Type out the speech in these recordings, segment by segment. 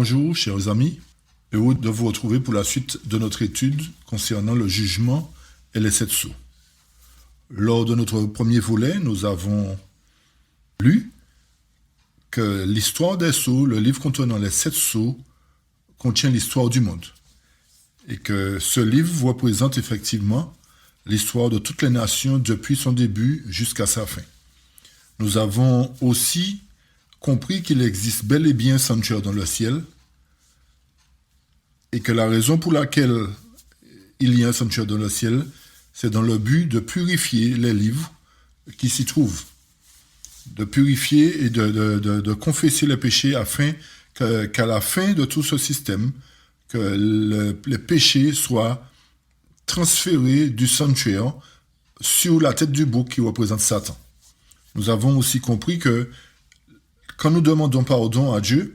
bonjour, chers amis. Heureux de vous retrouver pour la suite de notre étude concernant le jugement et les 7 sceaux. Lors de notre premier volet, nous avons lu que l'histoire des sceaux, le livre contenant les 7 sceaux, contient l'histoire du monde. Et que ce livre représente effectivement l'histoire de toutes les nations depuis son début jusqu'à sa fin. Nous avons aussi compris qu'il existe bel et bien un sanctuaire dans le ciel et que la raison pour laquelle il y a un sanctuaire dans le ciel, c'est dans le but de purifier les livres qui s'y trouvent, de purifier et de confesser les péchés afin qu'à la fin de tout ce système, que les péchés soient transférés du sanctuaire sur la tête du bouc qui représente Satan. Nous avons aussi compris que quand nous demandons pardon à Dieu,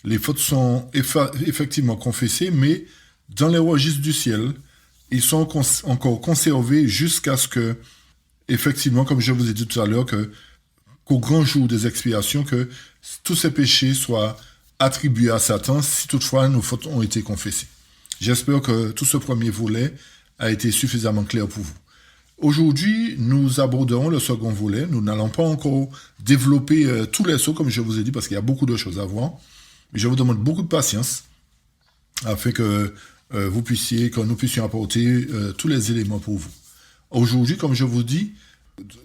les fautes sont effectivement confessées, mais dans les registres du ciel, ils sont encore conservés jusqu'à ce que, effectivement, comme je vous ai dit tout à l'heure, qu'au grand jour des expiations, que tous ces péchés soient attribués à Satan, si toutefois nos fautes ont été confessées. J'espère que tout ce premier volet a été suffisamment clair pour vous. Aujourd'hui, nous aborderons le second volet. Nous n'allons pas encore développer tous les sceaux, comme je vous ai dit, parce qu'il y a beaucoup de choses à voir. Mais je vous demande beaucoup de patience afin que nous puissions apporter tous les éléments pour vous. Aujourd'hui, comme je vous dis,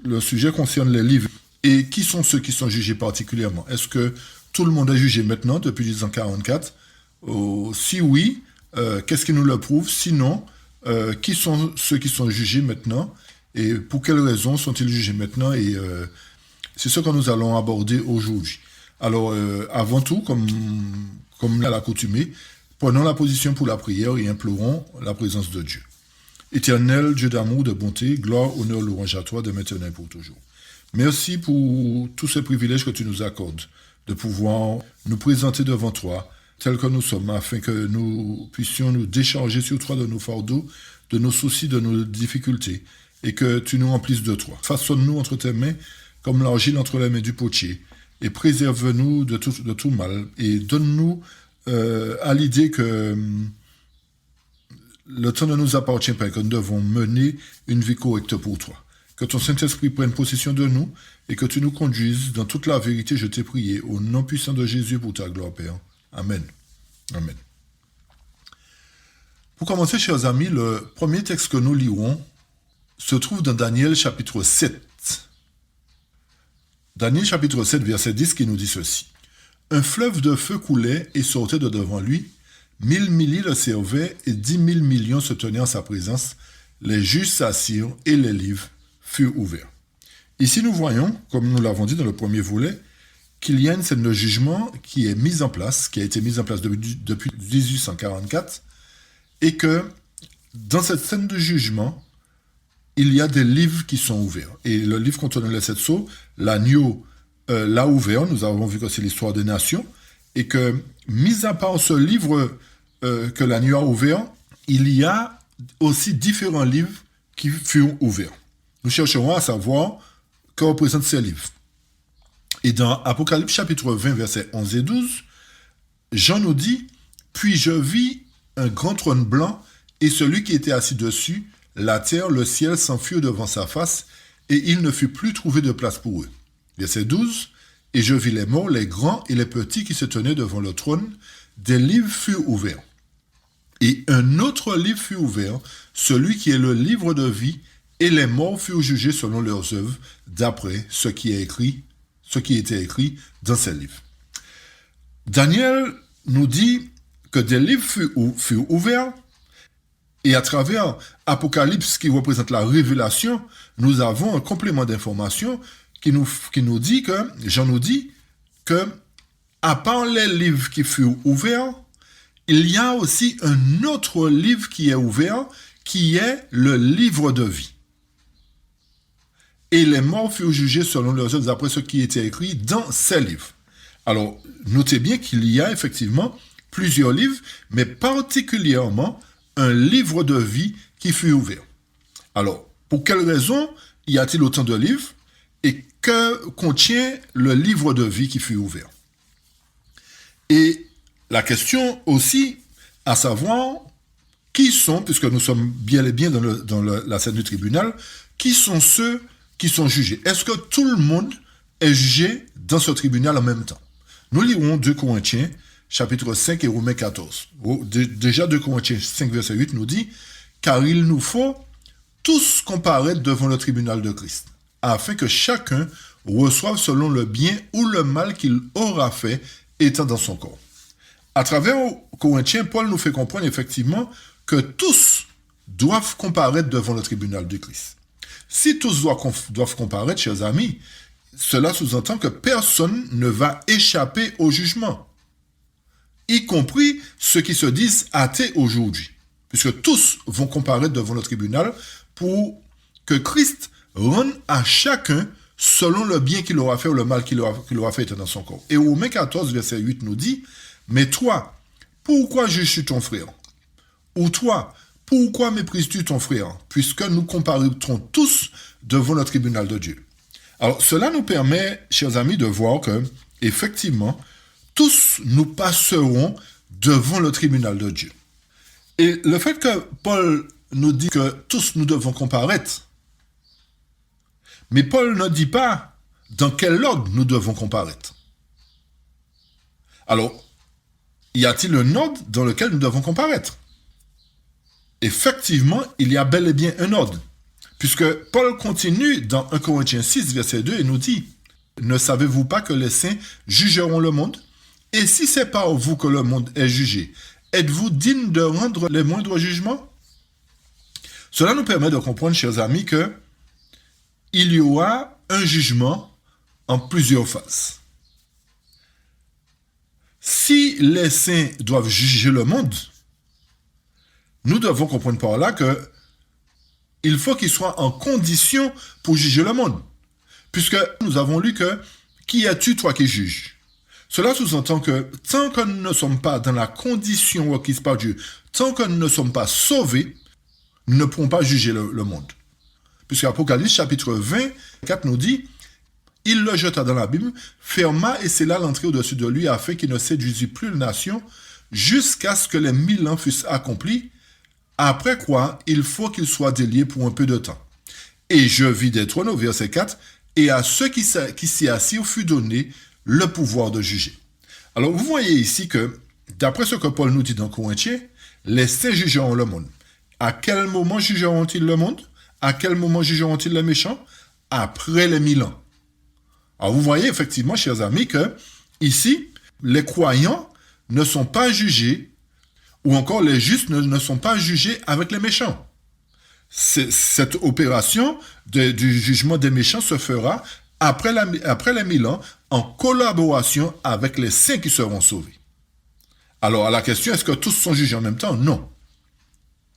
le sujet concerne les livres. Et qui sont ceux qui sont jugés particulièrement? Est-ce que tout le monde est jugé maintenant, depuis 1944? Si oui, qu'est-ce qui nous le prouve? Sinon, qui sont ceux qui sont jugés maintenant? Et pour quelles raisons sont-ils jugés maintenant? Et c'est ce que nous allons aborder aujourd'hui. Alors, avant tout, comme à l'accoutumée, prenons la position pour la prière et implorons la présence de Dieu. Éternel, Dieu d'amour, de bonté, gloire, honneur, louange à toi, de maintenant et pour toujours. Merci pour tous ces privilèges que tu nous accordes, de pouvoir nous présenter devant toi, tels que nous sommes, afin que nous puissions nous décharger sur toi de nos fardeaux, de nos soucis, de nos difficultés, et que tu nous remplisses de toi. Façonne-nous entre tes mains, comme l'argile entre les mains du potier, et préserve-nous de tout mal, et donne-nous à l'idée que le temps ne nous appartient pas, et que nous devons mener une vie correcte pour toi. Que ton Saint-Esprit prenne possession de nous, et que tu nous conduises dans toute la vérité, je t'ai prié, au nom puissant de Jésus pour ta gloire, Père. Amen. Amen. Pour commencer, chers amis, le premier texte que nous lirons se trouve dans Daniel chapitre 7. Daniel chapitre 7, verset 10, qui nous dit ceci. Un fleuve de feu coulait et sortait de devant lui. 1000 milliers le servaient et 10 000 millions se tenaient en sa présence. Les juges s'assirent et les livres furent ouverts. Ici, nous voyons, comme nous l'avons dit dans le premier volet, qu'il y a une scène de jugement qui est mise en place, qui a été mise en place depuis 1844, et que dans cette scène de jugement, il y a des livres qui sont ouverts. Et le livre contenant les 7 sceaux, l'agneau l'a ouvert, nous avons vu que c'est l'histoire des nations, et que, mis à part ce livre que l'agneau a ouvert, il y a aussi différents livres qui furent ouverts. Nous chercherons à savoir que représentent ces livres. Et dans Apocalypse chapitre 20, versets 11 et 12, Jean nous dit « Puis je vis un grand trône blanc, et celui qui était assis dessus, la terre, le ciel s'enfuirent devant sa face, et il ne fut plus trouvé de place pour eux. » Verset 12, « Et je vis les morts, les grands et les petits qui se tenaient devant le trône, des livres furent ouverts. Et un autre livre fut ouvert, celui qui est le livre de vie, et les morts furent jugés selon leurs œuvres, d'après ce qui était écrit dans ces livres. » Daniel nous dit que des livres furent ouverts, et à travers Apocalypse, qui représente la révélation, nous avons un complément d'information qui nous dit que, Jean nous dit que, à part les livres qui furent ouverts, il y a aussi un autre livre qui est ouvert, qui est le livre de vie. Et les morts furent jugés selon leurs œuvres d'après ce qui était écrit dans ces livres. Alors, notez bien qu'il y a effectivement plusieurs livres, mais particulièrement un livre de vie qui fut ouvert. Alors, pour quelle raison y a-t-il autant de livres et que contient le livre de vie qui fut ouvert? Et la question aussi, à savoir, qui sont, puisque nous sommes bien et bien dans la scène du tribunal, qui sont ceux qui sont jugés? Est-ce que tout le monde est jugé dans ce tribunal en même temps? Nous lirons 2 Corinthiens, chapitre 5 et Romains 14. Déjà 2 Corinthiens 5, verset 8 nous dit « Car il nous faut tous comparaître devant le tribunal de Christ, afin que chacun reçoive selon le bien ou le mal qu'il aura fait étant dans son corps. » À travers Corinthiens, Paul nous fait comprendre effectivement que tous doivent comparaître devant le tribunal de Christ. Si tous doivent comparaître, chers amis, cela sous-entend que personne ne va échapper au jugement, y compris ceux qui se disent athées aujourd'hui, puisque tous vont comparaître devant le tribunal pour que Christ rende à chacun selon le bien qu'il aura fait ou le mal qu'il aura fait dans son corps. Et Romains 14, verset 8 nous dit « Mais toi, pourquoi juges-tu ton frère? Ou toi, pourquoi méprises-tu ton frère? Puisque nous comparaîtrons tous devant le tribunal de Dieu. » Alors, cela nous permet, chers amis, de voir que, effectivement, tous nous passerons devant le tribunal de Dieu. Et le fait que Paul nous dit que tous nous devons comparaître, mais Paul ne dit pas dans quel ordre nous devons comparaître. Alors, y a-t-il un ordre dans lequel nous devons comparaître? Effectivement, il y a bel et bien un ordre. Puisque Paul continue dans 1 Corinthiens 6, verset 2, et nous dit « Ne savez-vous pas que les saints jugeront le monde? Et si c'est par vous que le monde est jugé, êtes-vous digne de rendre les moindres jugements? » Cela nous permet de comprendre, chers amis, que il y aura un jugement en plusieurs phases. Si les saints doivent juger le monde, nous devons comprendre par là que il faut qu'ils soient en condition pour juger le monde. Puisque nous avons lu que « Qui es-tu, toi qui juges ?» Cela sous-entend que tant que nous ne sommes pas dans la condition requise par Dieu, tant que nous ne sommes pas sauvés, nous ne pourrons pas juger le monde. Puisque Apocalypse chapitre 20, 4 nous dit « Il le jeta dans l'abîme, ferma et scella l'entrée au-dessus de lui afin qu'il ne séduisît plus les nations jusqu'à ce que les 1000 ans fussent accomplis, après quoi il faut qu'il soit délié pour un peu de temps. Et je vis des trônes au verset 4, et à ceux qui s'y assirent fut donné le pouvoir de juger. » Alors vous voyez ici que, d'après ce que Paul nous dit dans Corinthiens, les saints jugeront le monde. À quel moment jugeront-ils le monde? À quel moment jugeront-ils les méchants? Après les 1000 ans. Alors vous voyez effectivement, chers amis, que ici, les croyants ne sont pas jugés, ou encore les justes ne sont pas jugés avec les méchants. Cette opération du jugement des méchants se fera après les 1000 ans en collaboration avec les saints qui seront sauvés. Alors à la question, est-ce que tous sont jugés en même temps? Non.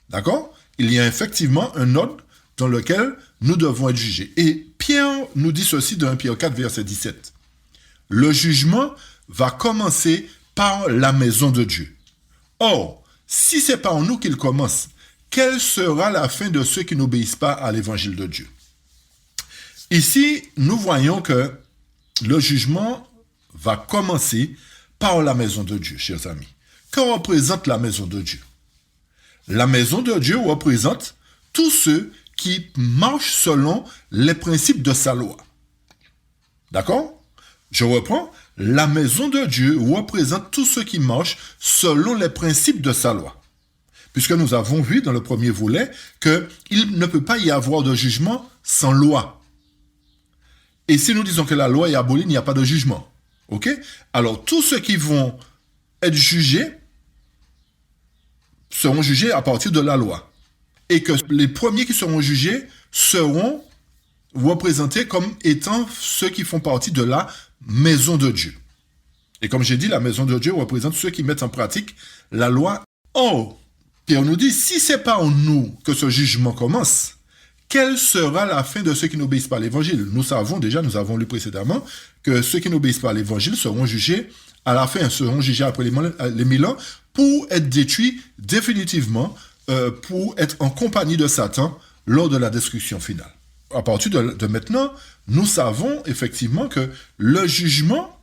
D'accord? Il y a effectivement un ordre dans lequel nous devons être jugés. Et Pierre nous dit ceci dans 1 Pierre 4, verset 17. « Le jugement va commencer par la maison de Dieu. Or, si c'est par nous qu'il commence, quelle sera la fin de ceux qui n'obéissent pas à l'évangile de Dieu? » Ici, nous voyons que le jugement va commencer par la maison de Dieu, chers amis. Que représente la maison de Dieu? La maison de Dieu représente tous ceux qui marchent selon les principes de sa loi. D'accord? Je reprends. La maison de Dieu représente tous ceux qui marchent selon les principes de sa loi. Puisque nous avons vu dans le premier volet qu'il ne peut pas y avoir de jugement sans loi. Et si nous disons que la loi est abolie, il n'y a pas de jugement. Ok? Alors, tous ceux qui vont être jugés seront jugés à partir de la loi. Et que les premiers qui seront jugés seront représentés comme étant ceux qui font partie de la maison de Dieu. Et comme j'ai dit, la maison de Dieu représente ceux qui mettent en pratique la loi. Or, Pierre nous dit, si c'est pas en nous que ce jugement commence, quelle sera la fin de ceux qui n'obéissent pas à l'évangile? Nous savons déjà, nous avons lu précédemment, que ceux qui n'obéissent pas à l'évangile seront jugés à la fin, seront jugés après les 1000 ans pour être détruits définitivement, pour être en compagnie de Satan lors de la destruction finale. À partir de maintenant, nous savons effectivement que le jugement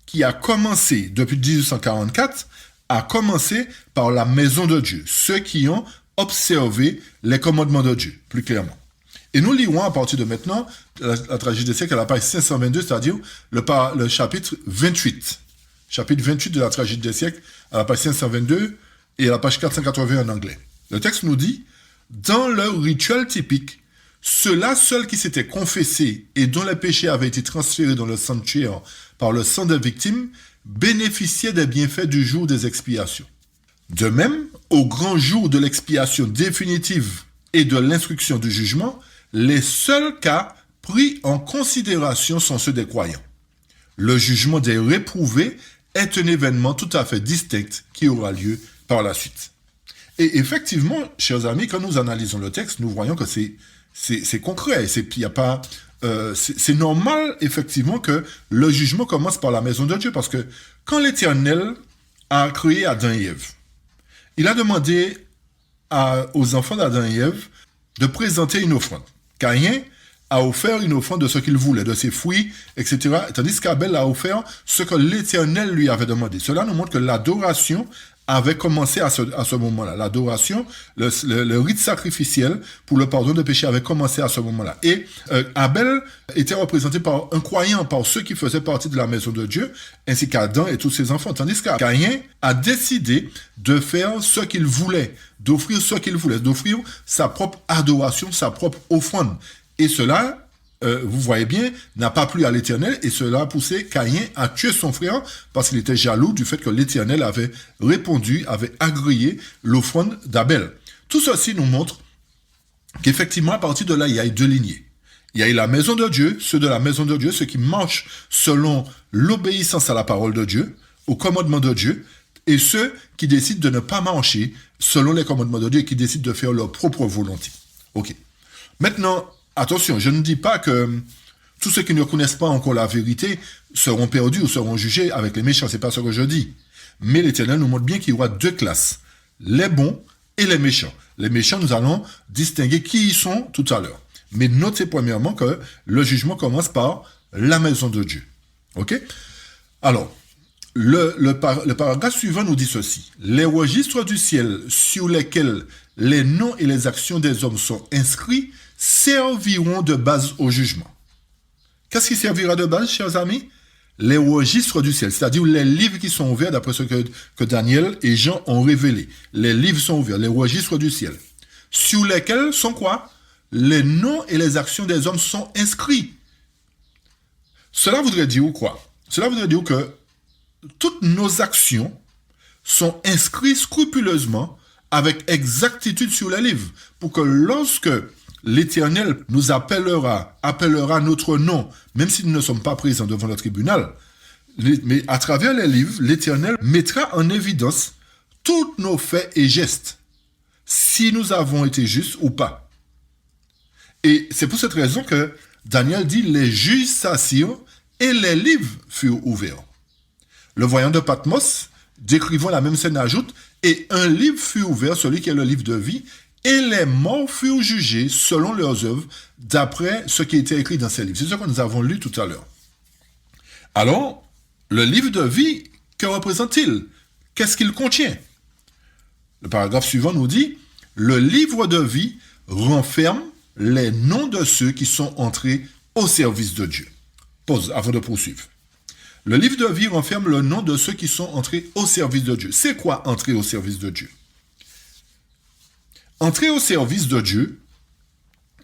qui a commencé depuis 1844 a commencé par la maison de Dieu, ceux qui ont observé les commandements de Dieu, plus clairement. Et nous lirons à partir de maintenant la tragédie des siècles à la page 522, c'est-à-dire le chapitre 28. Chapitre 28 de la tragédie des siècles à la page 522 et à la page 480 en anglais. Le texte nous dit, dans leur rituel typique, ceux-là seuls qui s'étaient confessés et dont les péchés avaient été transférés dans le sanctuaire par le sang des victimes bénéficiaient des bienfaits du jour des expiations. De même, au grand jour de l'expiation définitive et de l'instruction du jugement, les seuls cas pris en considération sont ceux des croyants. Le jugement des réprouvés est un événement tout à fait distinct qui aura lieu par la suite. Et effectivement, chers amis, quand nous analysons le texte, nous voyons que c'est concret. C'est normal, effectivement, que le jugement commence par la maison de Dieu, parce que quand l'Éternel a créé Adam et Ève, il a demandé aux enfants d'Adam et Ève de présenter une offrande. Caïn a offert une offrande de ce qu'il voulait, de ses fruits, etc. Tandis qu'Abel a offert ce que l'Éternel lui avait demandé. Cela nous montre que l'adoration avait commencé à ce moment-là. L'adoration, le rite sacrificiel pour le pardon de péché avait commencé à ce moment-là. Et Abel était représenté par un croyant, par ceux qui faisaient partie de la maison de Dieu, ainsi qu'Adam et tous ses enfants. Tandis que Caïn a décidé de faire ce qu'il voulait, d'offrir ce qu'il voulait, d'offrir sa propre adoration, sa propre offrande. Et cela, vous voyez bien, n'a pas plu à l'Éternel, et cela a poussé Caïn à tuer son frère parce qu'il était jaloux du fait que l'Éternel avait répondu, avait agréé l'offrande d'Abel. Tout ceci nous montre qu'effectivement, à partir de là, il y a eu deux lignées. Il y a eu la maison de Dieu, ceux de la maison de Dieu, ceux qui marchent selon l'obéissance à la parole de Dieu, au commandement de Dieu, et ceux qui décident de ne pas marcher selon les commandements de Dieu et qui décident de faire leur propre volonté. Ok. Maintenant, attention, je ne dis pas que tous ceux qui ne connaissent pas encore la vérité seront perdus ou seront jugés avec les méchants, c'est pas ce que je dis. Mais l'Éternel nous montre bien qu'il y aura deux classes, les bons et les méchants. Les méchants, nous allons distinguer qui ils sont tout à l'heure. Mais notez premièrement que le jugement commence par la maison de Dieu. Ok? Alors, le paragraphe suivant nous dit ceci. Les registres du ciel sur lesquels les noms et les actions des hommes sont inscrits serviront de base au jugement. Qu'est-ce qui servira de base, chers amis? Les registres du ciel, c'est-à-dire les livres qui sont ouverts d'après ce que Daniel et Jean ont révélé. Les livres sont ouverts, les registres du ciel. Sur lesquels sont quoi? Les noms et les actions des hommes sont inscrits. Cela voudrait dire quoi? Cela voudrait dire que toutes nos actions sont inscrites scrupuleusement avec exactitude sur les livres, pour que lorsque l'Éternel nous appellera notre nom, même si nous ne sommes pas présents devant le tribunal, mais à travers les livres, l'Éternel mettra en évidence tous nos faits et gestes, si nous avons été justes ou pas. Et c'est pour cette raison que Daniel dit, les juges s'assirent et les livres furent ouverts. Le voyant de Patmos, décrivant la même scène, ajoute, et un livre fut ouvert, celui qui est le livre de vie, et les morts furent jugés selon leurs œuvres, d'après ce qui était écrit dans ces livres. C'est ce que nous avons lu tout à l'heure. Alors, le livre de vie, que représente-t-il? Qu'est-ce qu'il contient? Le paragraphe suivant nous dit, le livre de vie renferme les noms de ceux qui sont entrés au service de Dieu. Pause avant de poursuivre. Le livre de vie renferme le nom de ceux qui sont entrés au service de Dieu. C'est quoi entrer au service de Dieu? Entrer au service de Dieu,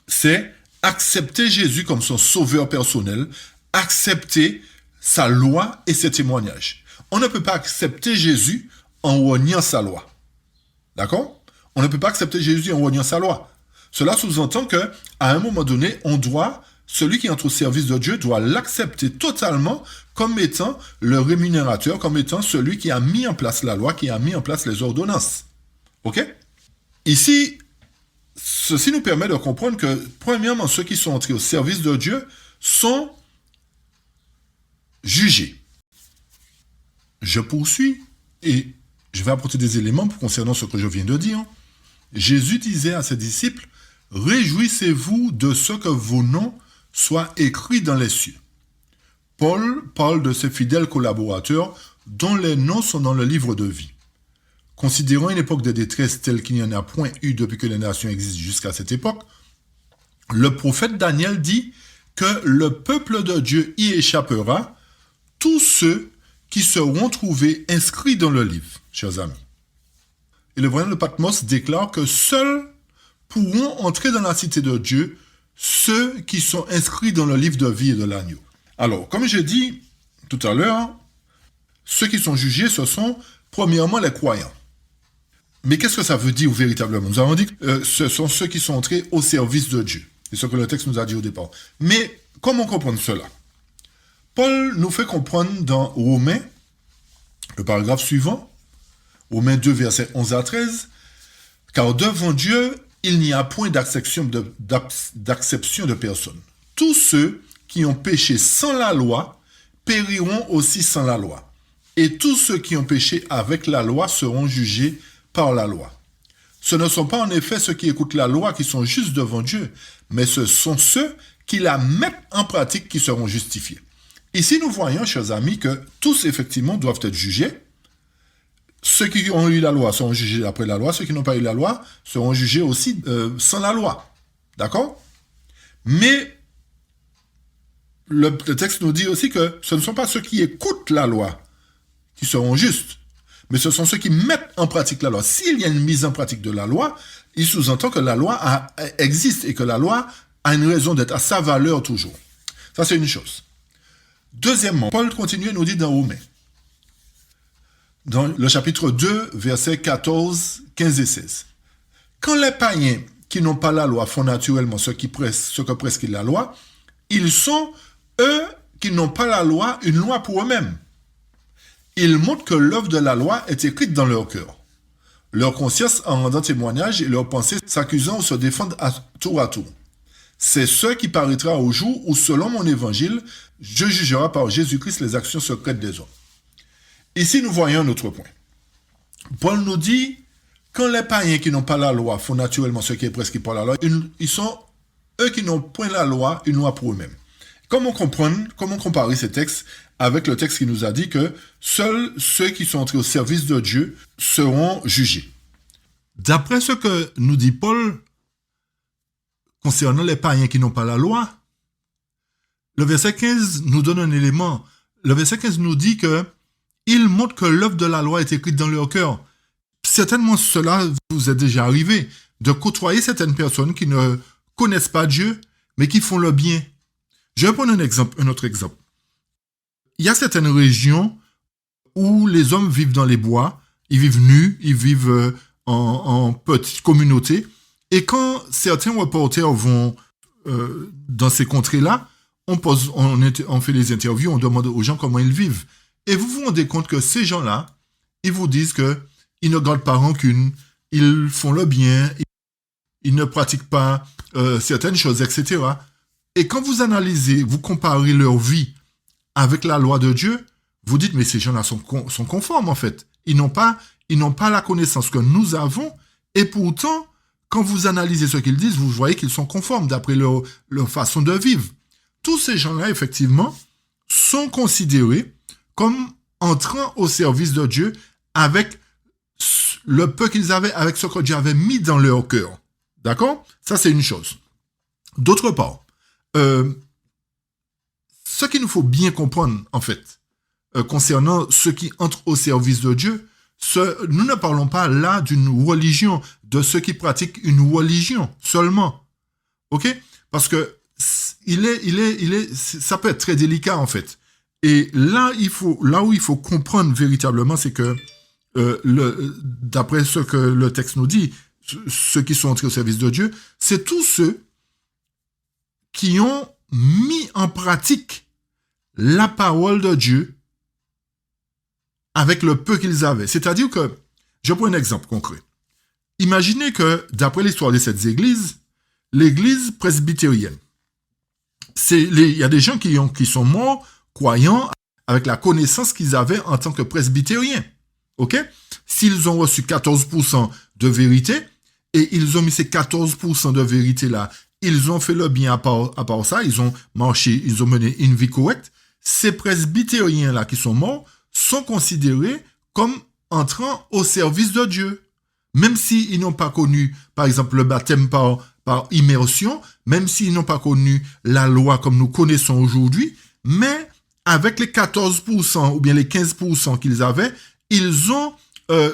c'est accepter Jésus comme son sauveur personnel, accepter sa loi et ses témoignages. On ne peut pas accepter Jésus en reniant sa loi. D'accord? On ne peut pas accepter Jésus en reniant sa loi. Cela sous-entend qu'à un moment donné, celui qui entre au service de Dieu doit l'accepter totalement comme étant le rémunérateur, comme étant celui qui a mis en place la loi, qui a mis en place les ordonnances. Ok? Ici, ceci nous permet de comprendre que, premièrement, ceux qui sont entrés au service de Dieu sont jugés. Je poursuis et je vais apporter des éléments concernant ce que je viens de dire. Jésus disait à ses disciples, « Réjouissez-vous de ce que vos noms soient écrits dans les cieux. » Paul parle de ses fidèles collaborateurs dont les noms sont dans le livre de vie. Considérant une époque de détresse telle qu'il n'y en a point eu depuis que les nations existent jusqu'à cette époque, le prophète Daniel dit que le peuple de Dieu y échappera, tous ceux qui seront trouvés inscrits dans le livre, chers amis. Et le voyant de Patmos déclare que seuls pourront entrer dans la cité de Dieu ceux qui sont inscrits dans le livre de vie et de l'agneau. Alors, comme j'ai dit tout à l'heure, ceux qui sont jugés, ce sont premièrement les croyants. Mais qu'est-ce que ça veut dire véritablement? Nous avons dit que ce sont ceux qui sont entrés au service de Dieu. C'est ce que le texte nous a dit au départ. Mais comment comprendre cela? Paul nous fait comprendre dans Romains, le paragraphe suivant, Romains 2, versets 11 à 13, « Car devant Dieu, il n'y a point d'acception de personne. Tous ceux qui ont péché sans la loi périront aussi sans la loi. Et tous ceux qui ont péché avec la loi seront jugés par la loi. Ce ne sont pas en effet ceux qui écoutent la loi qui sont justes devant Dieu, mais ce sont ceux qui la mettent en pratique qui seront justifiés. » Ici, nous voyons, chers amis, que tous, effectivement, doivent être jugés. Ceux qui ont eu la loi seront jugés après la loi. Ceux qui n'ont pas eu la loi seront jugés aussi sans la loi. D'accord? Mais le texte nous dit aussi que ce ne sont pas ceux qui écoutent la loi qui seront justes, mais ce sont ceux qui mettent en pratique la loi. S'il y a une mise en pratique de la loi, il sous-entend que la loi existe et que la loi a une raison d'être, à sa valeur toujours. Ça, c'est une chose. Deuxièmement, Paul continue et nous dit dans Romains, dans le chapitre 2, versets 14, 15 et 16. « Quand les païens qui n'ont pas la loi font naturellement ce que prescrit la loi, ils sont, eux qui n'ont pas la loi, une loi pour eux-mêmes. Ils montrent que l'œuvre de la loi est écrite dans leur cœur. Leur conscience en rendant témoignage et leurs pensées s'accusant ou se défendent à tour. C'est ce qui paraîtra au jour où, selon mon évangile, Dieu jugera par Jésus-Christ les actions secrètes des hommes. » Ici, nous voyons un autre point. Paul nous dit, quand les païens qui n'ont pas la loi font naturellement ce qui est prescrit par la loi, ils sont, eux qui n'ont point la loi, une loi pour eux-mêmes. Comment comparer ces textes avec le texte qui nous a dit que seuls ceux qui sont entrés au service de Dieu seront jugés? D'après ce que nous dit Paul, concernant les païens qui n'ont pas la loi, le verset 15 nous donne un élément. Le verset 15 nous dit que il montre que l'œuvre de la loi est écrite dans leur cœur. Certainement, cela vous est déjà arrivé, de côtoyer certaines personnes qui ne connaissent pas Dieu, mais qui font le bien. Je vais prendre un autre exemple. Il y a certaines régions où les hommes vivent dans les bois, ils vivent nus, ils vivent en petites communautés, et quand certains reporters vont dans ces contrées-là, on fait les interviews, on demande aux gens comment ils vivent. Et vous vous rendez compte que ces gens-là, ils vous disent qu'ils ne gardent pas rancune, ils font le bien, ils ne pratiquent pas certaines choses, etc. Et quand vous analysez, vous comparez leur vie avec la loi de Dieu, vous dites, mais ces gens-là sont conformes en fait. Ils n'ont pas la connaissance que nous avons, et pourtant, quand vous analysez ce qu'ils disent, vous voyez qu'ils sont conformes d'après leur façon de vivre. Tous ces gens-là, effectivement, sont considérés comme entrant au service de Dieu avec le peu qu'ils avaient, avec ce que Dieu avait mis dans leur cœur. D'accord? Ça, c'est une chose. D'autre part, ce qu'il nous faut bien comprendre, en fait, concernant ceux qui entrent au service de Dieu, nous ne parlons pas là d'une religion, de ceux qui pratiquent une religion seulement. OK? Parce que ça peut être très délicat, en fait. Et là où il faut comprendre véritablement, c'est que, d'après ce que le texte nous dit, ceux qui sont entrés au service de Dieu, c'est tous ceux qui ont mis en pratique la parole de Dieu avec le peu qu'ils avaient. C'est-à-dire que, je prends un exemple concret. Imaginez que, d'après l'histoire de cette église, l'église presbytérienne, il y a des gens qui sont morts croyants avec la connaissance qu'ils avaient en tant que presbytériens. OK? S'ils ont reçu 14% de vérité, et ils ont mis ces 14% de vérité-là, ils ont fait le bien à part ça, ils ont marché, ils ont mené une vie correcte, ces presbytériens-là qui sont morts sont considérés comme entrant au service de Dieu. Même s'ils n'ont pas connu, par exemple, le baptême par immersion, même s'ils n'ont pas connu la loi comme nous connaissons aujourd'hui, mais avec les 14% ou bien les 15% qu'ils avaient, ils ont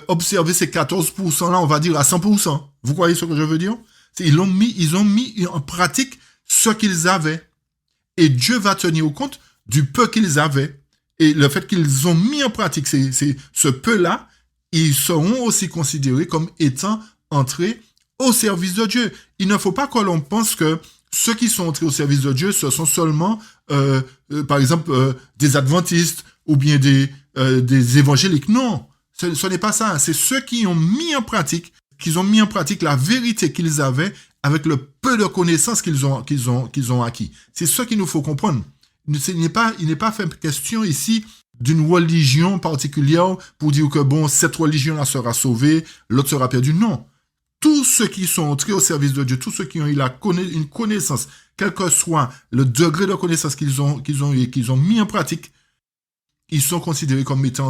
observé ces 14%-là, on va dire, à 100%. Vous voyez ce que je veux dire? Ils ont mis en pratique ce qu'ils avaient. Et Dieu va tenir compte du peu qu'ils avaient. Et le fait qu'ils ont mis en pratique ce peu-là, ils seront aussi considérés comme étant entrés au service de Dieu. Il ne faut pas que l'on pense que ceux qui sont entrés au service de Dieu, ce sont seulement, par exemple, des adventistes ou bien des évangéliques. Non, ce n'est pas ça. C'est ceux qui ont mis en pratique la vérité qu'ils avaient avec le peu de connaissances qu'ils ont acquis. C'est ce qu'il nous faut comprendre. Il n'est pas fait question ici d'une religion particulière pour dire que bon, cette religion-là sera sauvée, l'autre sera perdue. Non. Tous ceux qui sont entrés au service de Dieu, tous ceux qui ont eu une connaissance, quel que soit le degré de connaissance qu'ils ont eu et qu'ils ont mis en pratique, ils sont considérés comme étant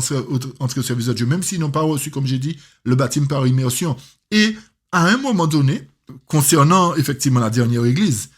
entrés au service de Dieu, même s'ils n'ont pas reçu, comme j'ai dit, le baptême par immersion. Et à un moment donné, concernant effectivement la dernière église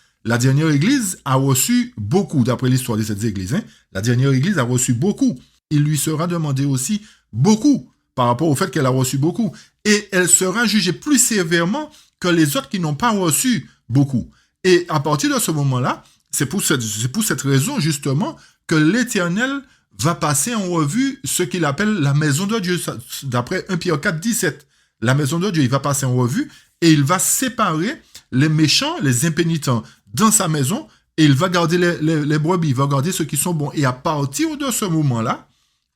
a reçu beaucoup, d'après l'histoire de cette église. La dernière église a reçu beaucoup. Il lui sera demandé aussi beaucoup par rapport au fait qu'elle a reçu beaucoup. Et elle sera jugée plus sévèrement que les autres qui n'ont pas reçu beaucoup. Et à partir de ce moment-là, c'est pour cette raison, justement, que l'Éternel va passer en revue ce qu'il appelle la maison de Dieu, d'après 1 Pierre 4, 17. La maison de Dieu, il va passer en revue et il va séparer les méchants, les impénitents dans sa maison et il va garder les brebis, il va garder ceux qui sont bons. Et à partir de ce moment-là,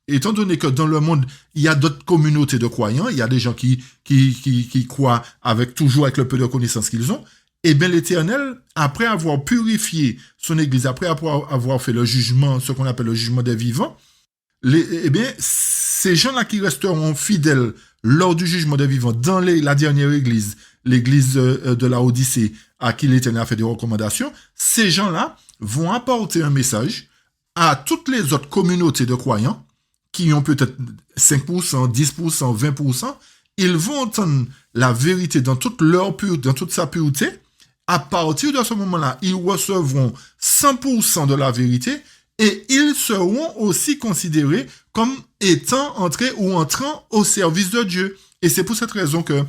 étant donné que dans le monde, il y a d'autres communautés de croyants, il y a des gens qui croient toujours avec le peu de connaissances qu'ils ont, et bien l'Éternel, après avoir purifié son Église, après avoir fait le jugement, ce qu'on appelle le jugement des vivants, ces gens-là qui resteront fidèles lors du jugement des vivants dans la dernière Église, l'Église de la Odyssée, à qui l'Éternel a fait des recommandations, ces gens-là vont apporter un message à toutes les autres communautés de croyants qui ont peut-être 5%, 10%, 20%, ils vont entendre la vérité dans toute sa pureté. À partir de ce moment-là, ils recevront 100% de la vérité et ils seront aussi considérés comme étant entrés ou entrant au service de Dieu. Et c'est pour cette raison que,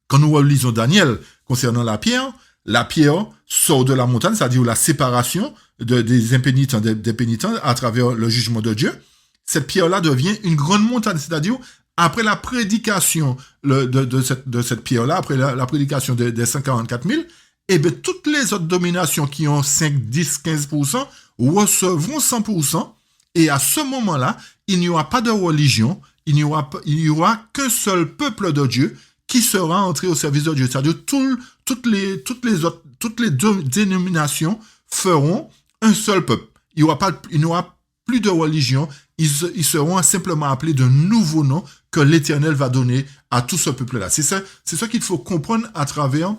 quand nous relisons Daniel concernant la pierre sort de la montagne, c'est-à-dire la séparation des impénitents, des pénitents à travers le jugement de Dieu. Cette pierre-là devient une grande montagne, c'est-à-dire après la prédication de cette pierre-là, après la prédication des 144 000, eh bien, toutes les autres dominations qui ont 5, 10, 15% recevront 100%. Et à ce moment-là, il n'y aura pas de religion, il n'y aura qu'un seul peuple de Dieu qui sera entré au service de Dieu. C'est-à-dire toutes les dénominations feront un seul peuple. Il n'y aura plus de religion. Ils seront simplement appelés d'un nouveau nom que l'Éternel va donner à tout ce peuple-là. C'est ça qu'il faut comprendre à travers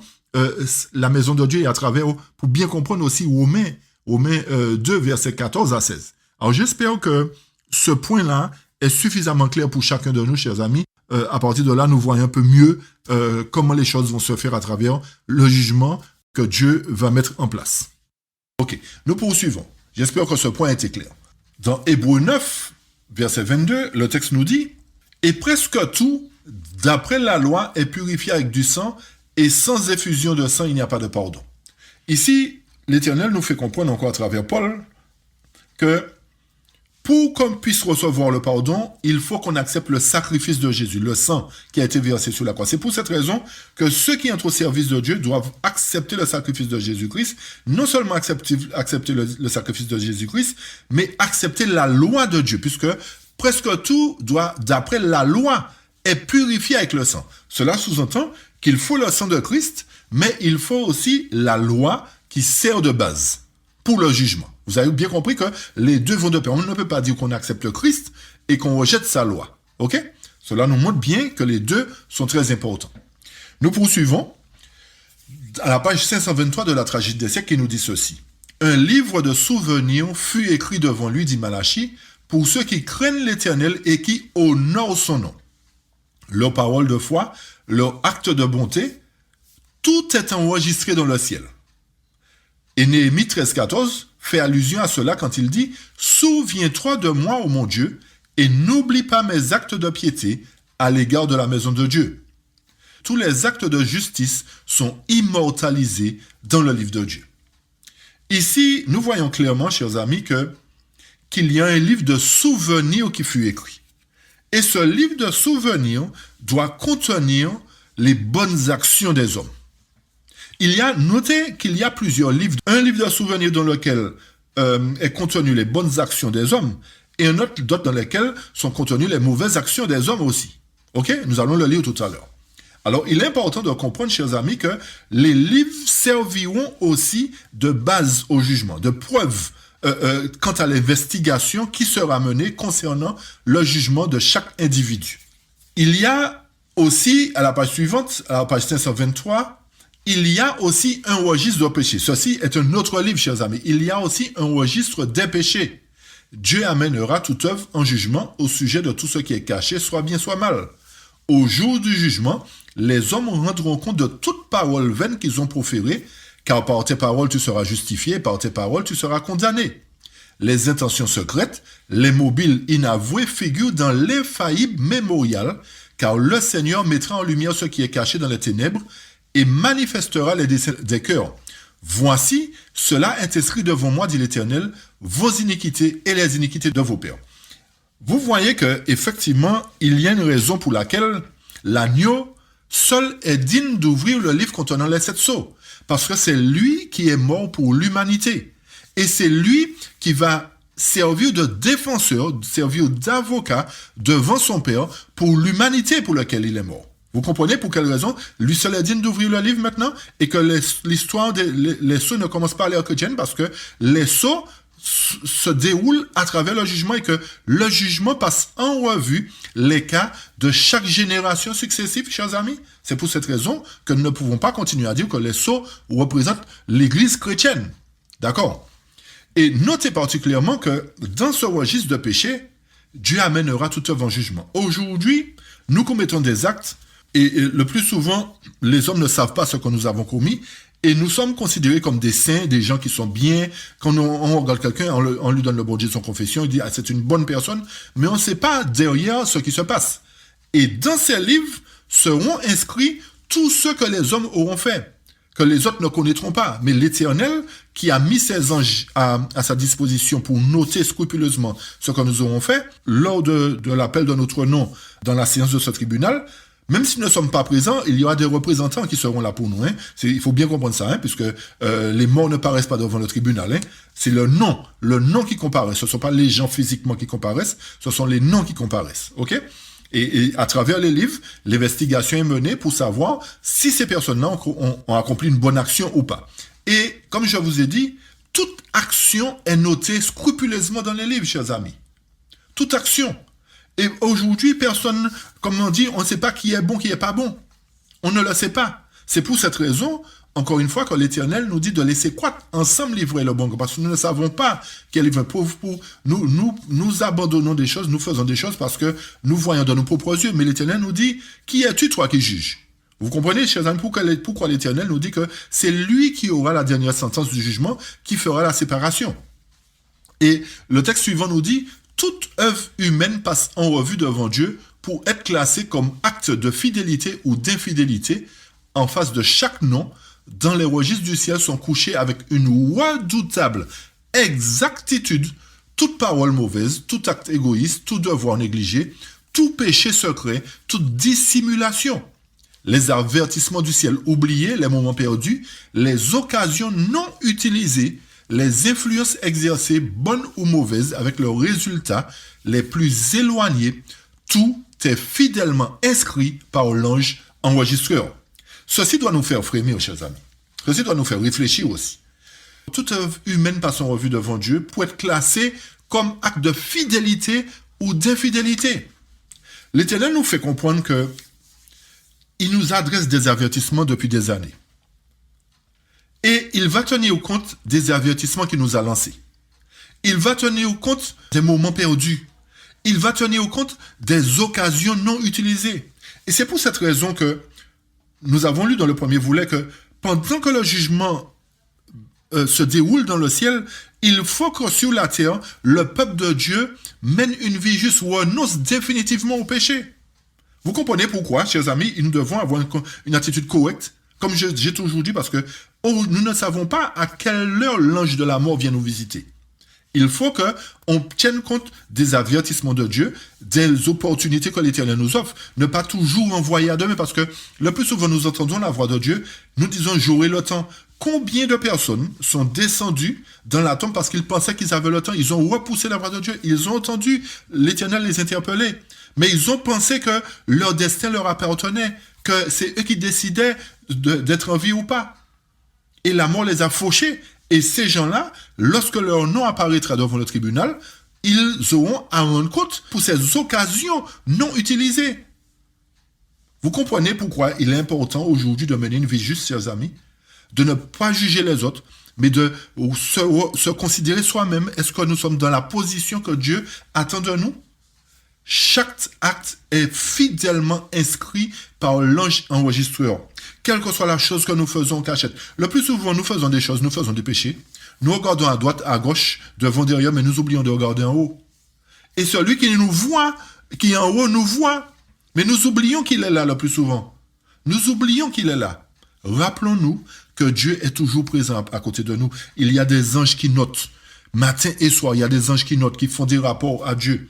la maison de Dieu et à travers, pour bien comprendre aussi Romains 2, versets 14 à 16. Alors j'espère que ce point-là est suffisamment clair pour chacun de nous, chers amis. À partir de là, nous voyons un peu mieux comment les choses vont se faire à travers le jugement que Dieu va mettre en place. Ok, nous poursuivons. J'espère que ce point a été clair. Dans Hébreux 9, verset 22, le texte nous dit « Et presque tout, d'après la loi, est purifié avec du sang, et sans effusion de sang, il n'y a pas de pardon. » Ici, l'Éternel nous fait comprendre encore à travers Paul que pour qu'on puisse recevoir le pardon, il faut qu'on accepte le sacrifice de Jésus, le sang qui a été versé sur la croix. C'est pour cette raison que ceux qui entrent au service de Dieu doivent accepter le sacrifice de Jésus-Christ, non seulement accepter le sacrifice de Jésus-Christ, mais accepter la loi de Dieu, puisque presque tout doit, d'après la loi, est purifié avec le sang. Cela sous-entend qu'il faut le sang de Christ, mais il faut aussi la loi qui sert de base pour le jugement. Vous avez bien compris que les deux vont de pair. On ne peut pas dire qu'on accepte le Christ et qu'on rejette sa loi. Ok? Cela nous montre bien que les deux sont très importants. Nous poursuivons à la page 523 de la tragédie des siècles qui nous dit ceci. Un livre de souvenirs fut écrit devant lui, dit Malachie, pour ceux qui craignent l'Éternel et qui honorent son nom. Leurs paroles de foi, leurs actes de bonté, tout est enregistré dans le ciel. Et Néhémie 13,14 fait allusion à cela quand il dit « Souviens-toi de moi, ô mon Dieu, et n'oublie pas mes actes de piété à l'égard de la maison de Dieu. » Tous les actes de justice sont immortalisés dans le livre de Dieu. Ici, nous voyons clairement, chers amis, qu'il y a un livre de souvenirs qui fut écrit. Et ce livre de souvenirs doit contenir les bonnes actions des hommes. Notez qu'il y a plusieurs livres. Un livre de souvenirs dans lequel est contenu les bonnes actions des hommes et un autre dans lequel sont contenues les mauvaises actions des hommes aussi. Ok? Nous allons le lire tout à l'heure. Alors, il est important de comprendre, chers amis, que les livres serviront aussi de base au jugement, de preuve quant à l'investigation qui sera menée concernant le jugement de chaque individu. Il y a aussi, à la page suivante, à la page 523, il y a aussi un registre de péchés. Ceci est un autre livre, chers amis. Il y a aussi un registre des péchés. Dieu amènera toute œuvre en jugement au sujet de tout ce qui est caché, soit bien, soit mal. Au jour du jugement, les hommes rendront compte de toute parole vaine qu'ils ont proférée, car par tes paroles tu seras justifié, par tes paroles tu seras condamné. Les intentions secrètes, les mobiles inavoués figurent dans l'infaillible mémorial, car le Seigneur mettra en lumière ce qui est caché dans les ténèbres et manifestera les desseins des cœurs. Voici, cela est inscrit devant moi, dit l'Éternel, vos iniquités et les iniquités de vos pères. Vous voyez que effectivement, il y a une raison pour laquelle l'agneau seul est digne d'ouvrir le livre contenant les 7 sceaux. Parce que c'est lui qui est mort pour l'humanité. Et c'est lui qui va servir de défenseur, servir d'avocat devant son Père pour l'humanité pour laquelle il est mort. Vous comprenez pour quelle raison lui seul est digne d'ouvrir le livre maintenant et que l'histoire des sceaux ne commence pas à l'ère chrétienne parce que les sceaux se déroulent à travers le jugement et que le jugement passe en revue les cas de chaque génération successive, chers amis. C'est pour cette raison que nous ne pouvons pas continuer à dire que les sceaux représentent l'Église chrétienne. D'accord? Et notez particulièrement que dans ce registre de péché, Dieu amènera toute œuvre en jugement. Aujourd'hui, nous commettons des actes et le plus souvent, les hommes ne savent pas ce que nous avons commis et nous sommes considérés comme des saints, des gens qui sont bien. Quand on regarde quelqu'un, on lui donne le bon Dieu de son confession, il dit « Ah, c'est une bonne personne », mais on ne sait pas derrière ce qui se passe. Et dans ces livres seront inscrits tous ceux que les hommes auront fait, que les autres ne connaîtront pas. Mais l'Éternel, qui a mis ses anges à sa disposition pour noter scrupuleusement ce que nous aurons fait, lors de l'appel de notre nom dans la séance de ce tribunal, même si nous ne sommes pas présents, il y aura des représentants qui seront là pour nous. Il faut bien comprendre ça, puisque les morts ne paraissent pas devant le tribunal. C'est le nom qui comparaît. Ce ne sont pas les gens physiquement qui comparaissent, ce sont les noms qui comparaissent. Ok? Et à travers les livres, l'investigation est menée pour savoir si ces personnes-là ont accompli une bonne action ou pas. Et comme je vous ai dit, toute action est notée scrupuleusement dans les livres, chers amis. Toute action. Et aujourd'hui, personne, comme on dit, on ne sait pas qui est bon, qui est pas bon. On ne le sait pas. C'est pour cette raison, encore une fois, que l'Éternel nous dit de laisser croître ensemble livrer le bon, parce que nous ne savons pas quel livre pauvre pour nous abandonnons des choses, nous faisons des choses parce que nous voyons de nos propres yeux. Mais l'Éternel nous dit, qui es-tu, toi, qui juges? Vous comprenez, chers amis, pourquoi l'Éternel nous dit que c'est lui qui aura la dernière sentence du jugement, qui fera la séparation. Et le texte suivant nous dit, toute œuvre humaine passe en revue devant Dieu pour être classée comme acte de fidélité ou d'infidélité. En face de chaque nom, dans les registres du ciel sont couchés avec une redoutable exactitude toute parole mauvaise, tout acte égoïste, tout devoir négligé, tout péché secret, toute dissimulation. Les avertissements du ciel oubliés, les moments perdus, les occasions non utilisées, les influences exercées, bonnes ou mauvaises, avec leurs résultats les plus éloignés, tout est fidèlement inscrit par l'ange enregistreur. Ceci doit nous faire frémir, chers amis. Ceci doit nous faire réfléchir aussi. Toute œuvre humaine passe en revue devant Dieu pour être classée comme acte de fidélité ou d'infidélité. L'Éternel nous fait comprendre qu'il nous adresse des avertissements depuis des années. Et il va tenir compte des avertissements qu'il nous a lancés. Il va tenir compte des moments perdus. Il va tenir compte des occasions non utilisées. Et c'est pour cette raison que nous avons lu dans le premier volet que pendant que le jugement se déroule dans le ciel, il faut que sur la terre, le peuple de Dieu mène une vie juste, renonce définitivement au péché. Vous comprenez pourquoi, chers amis, nous devons avoir une attitude correcte, comme j'ai toujours dit, parce que nous ne savons pas à quelle heure l'ange de la mort vient nous visiter. Il faut qu'on tienne compte des avertissements de Dieu, des opportunités que l'Éternel nous offre, ne pas toujours envoyer à demain, parce que le plus souvent nous entendons la voix de Dieu, nous disons j'aurai le temps. Combien de personnes sont descendues dans la tombe parce qu'ils pensaient qu'ils avaient le temps, ils ont repoussé la voix de Dieu, ils ont entendu l'Éternel les interpeller, mais ils ont pensé que leur destin leur appartenait, que c'est eux qui décidaient d'être en vie ou pas. Et la mort les a fauchés. Et ces gens-là, lorsque leur nom apparaîtra devant le tribunal, ils auront à rendre compte pour ces occasions non utilisées. Vous comprenez pourquoi il est important aujourd'hui de mener une vie juste, chers amis, de ne pas juger les autres, mais de se considérer soi-même. Est-ce que nous sommes dans la position que Dieu attend de nous? Chaque acte est fidèlement inscrit par l'ange enregistreur. Quelle que soit la chose que nous faisons en cachette. Le plus souvent, nous faisons des choses, nous faisons des péchés. Nous regardons à droite, à gauche, devant, derrière, mais nous oublions de regarder en haut. Et celui qui nous voit, qui est en haut, nous voit. Mais nous oublions qu'il est là le plus souvent. Nous oublions qu'il est là. Rappelons-nous que Dieu est toujours présent à côté de nous. Il y a des anges qui notent. Matin et soir, il y a des anges qui notent, qui font des rapports à Dieu.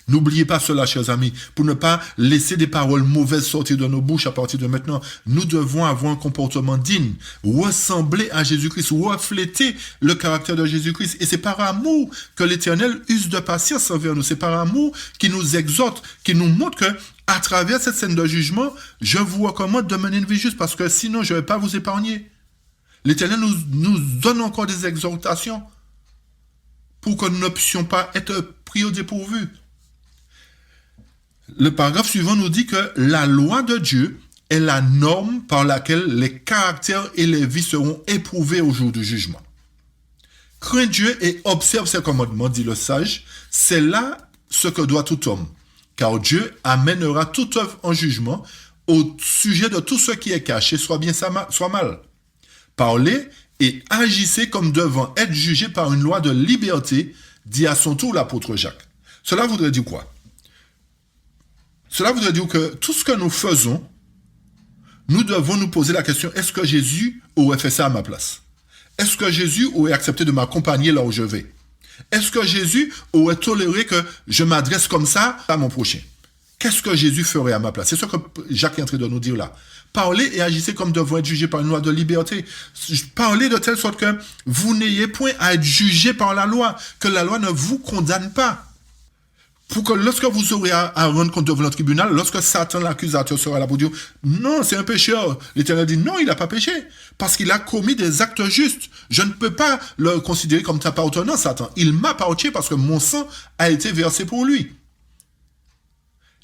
N'oubliez pas cela, chers amis, pour ne pas laisser des paroles mauvaises sortir de nos bouches à partir de maintenant. Nous devons avoir un comportement digne, ressembler à Jésus-Christ, refléter le caractère de Jésus-Christ. Et c'est par amour que l'Éternel use de patience envers nous. C'est par amour qu'il nous exhorte, qu'il nous montre que à travers cette scène de jugement, je vous recommande de mener une vie juste parce que sinon, je ne vais pas vous épargner. L'Éternel nous donne encore des exhortations pour que nous ne puissions pas être pris au dépourvu. Le paragraphe suivant nous dit que la loi de Dieu est la norme par laquelle les caractères et les vies seront éprouvés au jour du jugement. Crains Dieu et observe ses commandements, dit le sage, c'est là ce que doit tout homme, car Dieu amènera toute œuvre en jugement au sujet de tout ce qui est caché, soit bien soit mal. Parlez et agissez comme devant être jugé par une loi de liberté, dit à son tour l'apôtre Jacques. Cela voudrait dire quoi? Cela voudrait dire que tout ce que nous faisons, nous devons nous poser la question, est-ce que Jésus aurait fait ça à ma place? Est-ce que Jésus aurait accepté de m'accompagner là où je vais? Est-ce que Jésus aurait toléré que je m'adresse comme ça à mon prochain? Qu'est-ce que Jésus ferait à ma place? C'est ce que Jacques est en train de nous dire là. Parlez et agissez comme devant être jugés par une loi de liberté. Parlez de telle sorte que vous n'ayez point à être jugé par la loi, que la loi ne vous condamne pas. Pour que lorsque vous aurez à rendre compte devant le tribunal, lorsque Satan, l'accusateur, sera là pour dire « Non, c'est un pécheur », l'Éternel dit « Non, il n'a pas péché, parce qu'il a commis des actes justes. Je ne peux pas le considérer comme t'appartenant, Satan. Il m'appartient parce que mon sang a été versé pour lui. »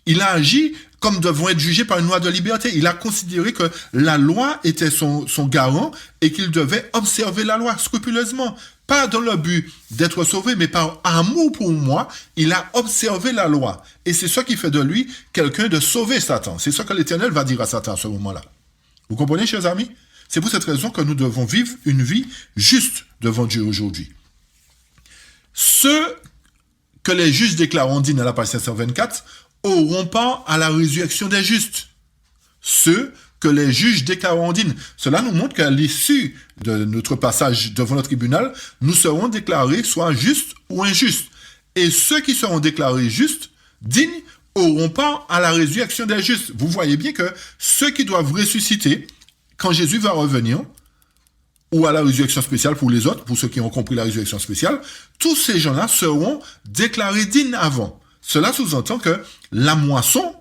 Il a agi comme devant être jugé par une loi de liberté. Il a considéré que la loi était son garant et qu'il devait observer la loi scrupuleusement. Pas dans le but d'être sauvé, mais par amour pour moi, il a observé la loi. Et c'est ce qui fait de lui quelqu'un de sauvé, Satan. C'est ce que l'Éternel va dire à Satan à ce moment-là. Vous comprenez, chers amis? C'est pour cette raison que nous devons vivre une vie juste devant Dieu aujourd'hui. Ceux que les juges déclarent, dit dans la page 524, auront part à la résurrection des justes. Ceux que les juges déclareront dignes. Cela nous montre qu'à l'issue de notre passage devant le tribunal, nous serons déclarés soit justes ou injustes. Et ceux qui seront déclarés justes, dignes, auront part à la résurrection des justes. Vous voyez bien que ceux qui doivent ressusciter, quand Jésus va revenir, ou à la résurrection spéciale pour les autres, pour ceux qui ont compris la résurrection spéciale, tous ces gens-là seront déclarés dignes avant. Cela sous-entend que la moisson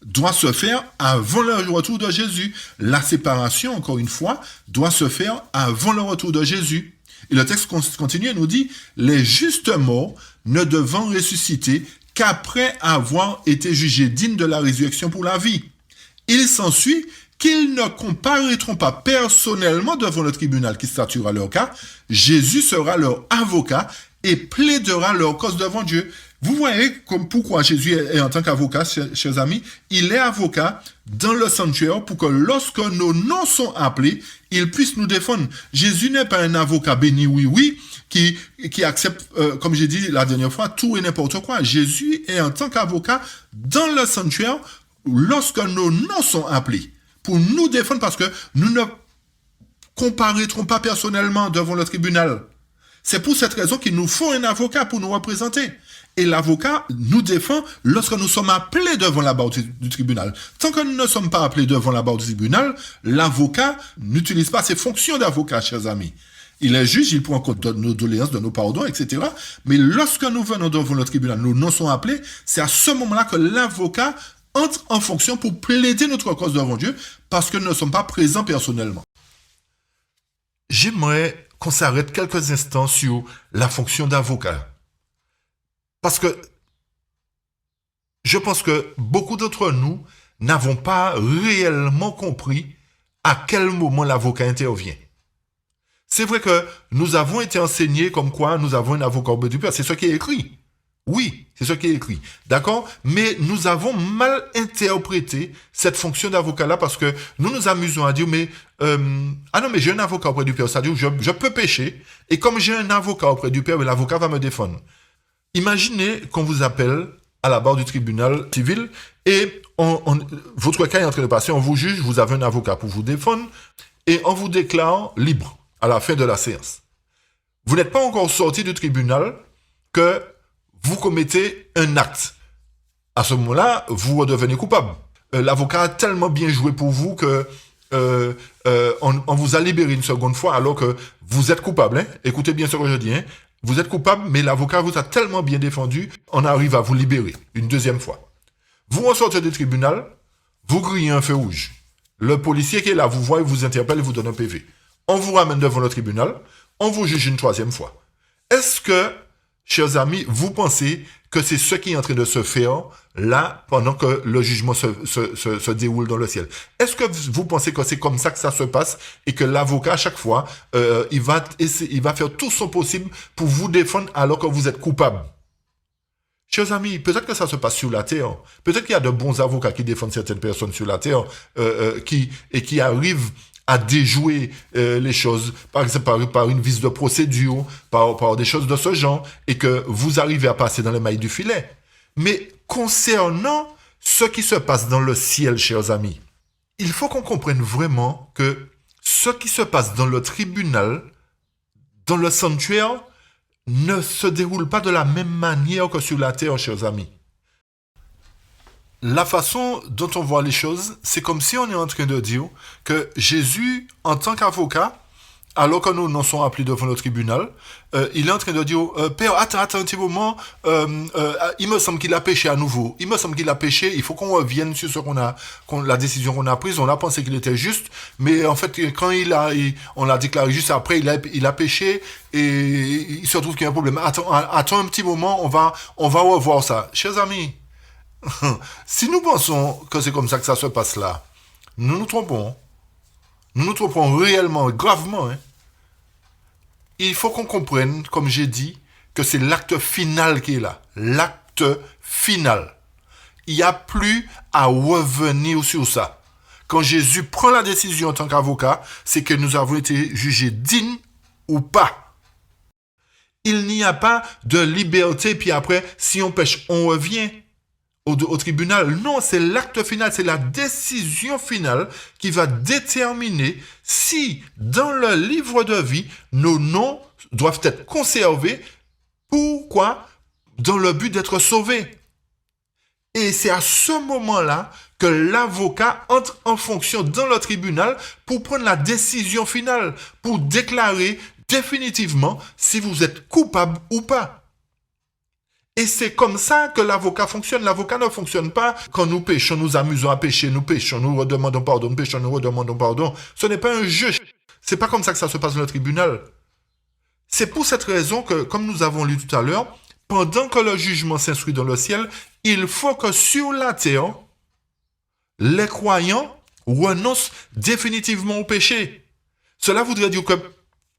doit se faire avant le retour de Jésus. La séparation, encore une fois, doit se faire avant le retour de Jésus. Et le texte continue et nous dit « Les justes morts ne devant ressusciter qu'après avoir été jugés dignes de la résurrection pour la vie. Il s'ensuit qu'ils ne comparaîtront pas personnellement devant le tribunal qui statuera leur cas. Jésus sera leur avocat et plaidera leur cause devant Dieu. Vous voyez comme pourquoi Jésus est en tant qu'avocat, chers amis, il est avocat dans le sanctuaire pour que lorsque nos noms sont appelés, il puisse nous défendre. Jésus n'est pas un avocat béni oui qui accepte, comme j'ai dit la dernière fois, tout et n'importe quoi. Jésus est en tant qu'avocat dans le sanctuaire lorsque nos noms sont appelés pour nous défendre parce que nous ne comparaîtrons pas personnellement devant le tribunal. C'est pour cette raison qu'il nous faut un avocat pour nous représenter. Et l'avocat nous défend lorsque nous sommes appelés devant la barre du tribunal. Tant que nous ne sommes pas appelés devant la barre du tribunal, l'avocat n'utilise pas ses fonctions d'avocat, chers amis. Il est juge, il prend en compte de nos doléances, de nos pardons, etc. Mais lorsque nous venons devant le tribunal, nous n'en sommes appelés, c'est à ce moment-là que l'avocat entre en fonction pour plaider notre cause devant Dieu parce que nous ne sommes pas présents personnellement. J'aimerais qu'on s'arrête quelques instants sur la fonction d'avocat. Parce que je pense que beaucoup d'entre nous n'avons pas réellement compris à quel moment l'avocat intervient. C'est vrai que nous avons été enseignés comme quoi nous avons un avocat au bout du père. C'est ce qui est écrit. Oui, c'est ce qui est écrit. D'accord? Mais nous avons mal interprété cette fonction d'avocat-là parce que nous nous amusons à dire, mais mais j'ai un avocat auprès du père. C'est-à-dire, je peux pécher et comme j'ai un avocat auprès du père, l'avocat va me défendre. Imaginez qu'on vous appelle à la barre du tribunal civil et votre cas est en train de passer, on vous juge, vous avez un avocat pour vous défendre et on vous déclare libre à la fin de la séance. Vous n'êtes pas encore sorti du tribunal que vous commettez un acte. À ce moment-là, vous redevenez coupable. L'avocat a tellement bien joué pour vous que on vous a libéré une seconde fois alors que vous êtes coupable. Hein? Écoutez bien ce que je dis. Hein? Vous êtes coupable, mais l'avocat vous a tellement bien défendu, on arrive à vous libérer une deuxième fois. Vous ressortez du tribunal, vous grillez un feu rouge. Le policier qui est là vous voit, vous interpelle et vous donne un PV. On vous ramène devant le tribunal, on vous juge une troisième fois. Est-ce que, chers amis, vous pensez que c'est ce qui est en train de se faire là pendant que le jugement se déroule dans le ciel? Est-ce que vous pensez que c'est comme ça que ça se passe et que l'avocat, à chaque fois, il va faire tout son possible pour vous défendre alors que vous êtes coupable? Chers amis, peut-être que ça se passe sur la terre. Peut-être qu'il y a de bons avocats qui défendent certaines personnes sur la terre qui arrivent à déjouer les choses, par exemple par une vice de procédure, par des choses de ce genre, et que vous arrivez à passer dans les mailles du filet. Mais concernant ce qui se passe dans le ciel, chers amis, il faut qu'on comprenne vraiment que ce qui se passe dans le tribunal, dans le sanctuaire, ne se déroule pas de la même manière que sur la terre, chers amis. La façon dont on voit les choses, c'est comme si on est en train de dire que Jésus, en tant qu'avocat, alors que nous n'en sommes appelés devant le tribunal, il est en train de dire, Père, attends un petit moment, il me semble qu'il a péché à nouveau. Il me semble qu'il a péché, il faut qu'on revienne sur la décision qu'on a prise. On a pensé qu'il était juste, mais en fait, quand on l'a déclaré juste après, il a péché et il se trouve qu'il y a un problème. Attends un petit moment, on va revoir ça. Chers amis, si nous pensons que c'est comme ça que ça se passe là, nous nous trompons. Nous nous trompons réellement, gravement. Hein. Il faut qu'on comprenne, comme j'ai dit, que c'est l'acte final qui est là. L'acte final. Il n'y a plus à revenir sur ça. Quand Jésus prend la décision en tant qu'avocat, c'est que nous avons été jugés dignes ou pas. Il n'y a pas de liberté, puis après, si on pêche, on revient au tribunal. Non, c'est l'acte final, c'est la décision finale qui va déterminer si, dans le livre de vie, nos noms doivent être conservés. Pourquoi? Dans le but d'être sauvés. Et c'est à ce moment-là que l'avocat entre en fonction dans le tribunal pour prendre la décision finale, pour déclarer définitivement si vous êtes coupable ou pas. Et c'est comme ça que l'avocat fonctionne. L'avocat ne fonctionne pas quand nous péchons, nous amusons à pécher, nous péchons, nous redemandons pardon, nous péchons, nous redemandons pardon. Ce n'est pas un jeu. C'est pas comme ça que ça se passe dans le tribunal. C'est pour cette raison que, comme nous avons lu tout à l'heure, pendant que le jugement s'instruit dans le ciel, il faut que sur la terre, les croyants renoncent définitivement au péché. Cela voudrait dire que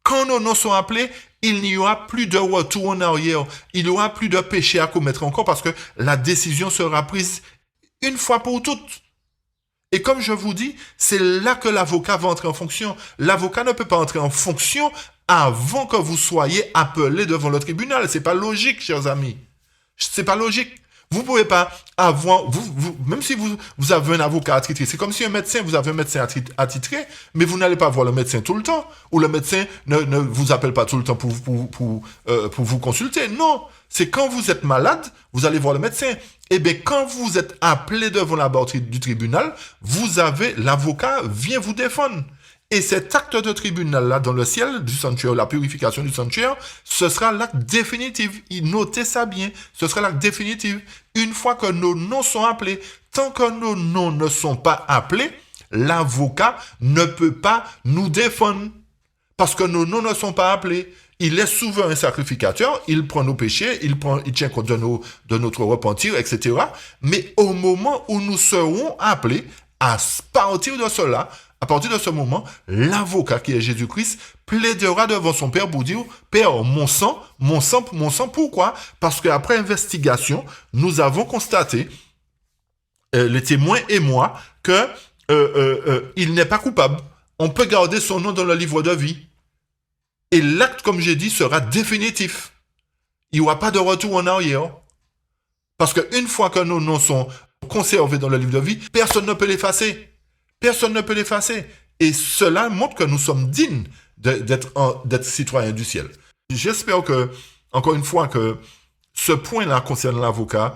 quand nos noms sont appelés, il n'y aura plus de retour en arrière. Il n'y aura plus de péché à commettre encore parce que la décision sera prise une fois pour toutes. Et comme je vous dis, c'est là que l'avocat va entrer en fonction. L'avocat ne peut pas entrer en fonction avant que vous soyez appelé devant le tribunal. C'est pas logique, chers amis. C'est pas logique. Vous pouvez pas avoir, même si vous avez un avocat attitré, c'est comme si un médecin, vous avez un médecin attitré, mais vous n'allez pas voir le médecin tout le temps, ou le médecin ne vous appelle pas tout le temps pour vous consulter. Non, c'est quand vous êtes malade, vous allez voir le médecin. Eh bien, quand vous êtes appelé devant la barre du tribunal, l'avocat vient vous défendre. Et cet acte de tribunal-là, dans le ciel du sanctuaire, la purification du sanctuaire, ce sera l'acte définitif. Notez ça bien. Ce sera l'acte définitif. Une fois que nos noms sont appelés, tant que nos noms ne sont pas appelés, l'avocat ne peut pas nous défendre. Parce que nos noms ne sont pas appelés. Il est souvent un sacrificateur, il prend nos péchés, il tient compte de notre repentir, etc. Mais au moment où nous serons appelés, à partir de cela, à partir de ce moment, l'avocat qui est Jésus-Christ plaidera devant son Père pour dire « Père, mon sang, pourquoi ?» Parce qu'après investigation, nous avons constaté, les témoins et moi, que il n'est pas coupable. On peut garder son nom dans le livre de vie. Et l'acte, comme j'ai dit, sera définitif. Il n'y aura pas de retour en arrière. Parce qu'une fois que nos noms sont conservés dans le livre de vie, personne ne peut l'effacer. Personne ne peut l'effacer. Et cela montre que nous sommes dignes d'être citoyens du ciel. J'espère que, encore une fois, que ce point-là concernant l'avocat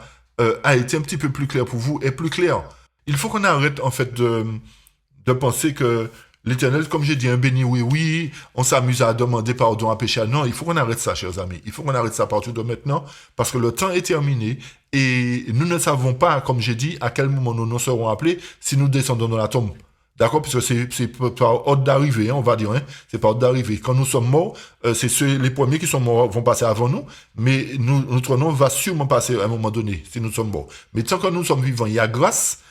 a été un petit peu plus clair pour vous et plus clair. Il faut qu'on arrête, en fait, de penser que l'Éternel, comme j'ai dit, un béni, oui, on s'amuse à demander pardon, à pécher. Non, il faut qu'on arrête ça, chers amis. Il faut qu'on arrête ça à partir de maintenant, parce que le temps est terminé et nous ne savons pas, comme j'ai dit, à quel moment nous serons appelés si nous descendons dans la tombe. D'accord? Parce que c'est par ordre d'arrivée, on va dire, hein. C'est par ordre d'arrivée. Quand nous sommes morts, les premiers qui sont morts vont passer avant nous, mais notre nom va sûrement passer à un moment donné, si nous sommes morts. Mais tant que nous sommes vivants, il y a grâce.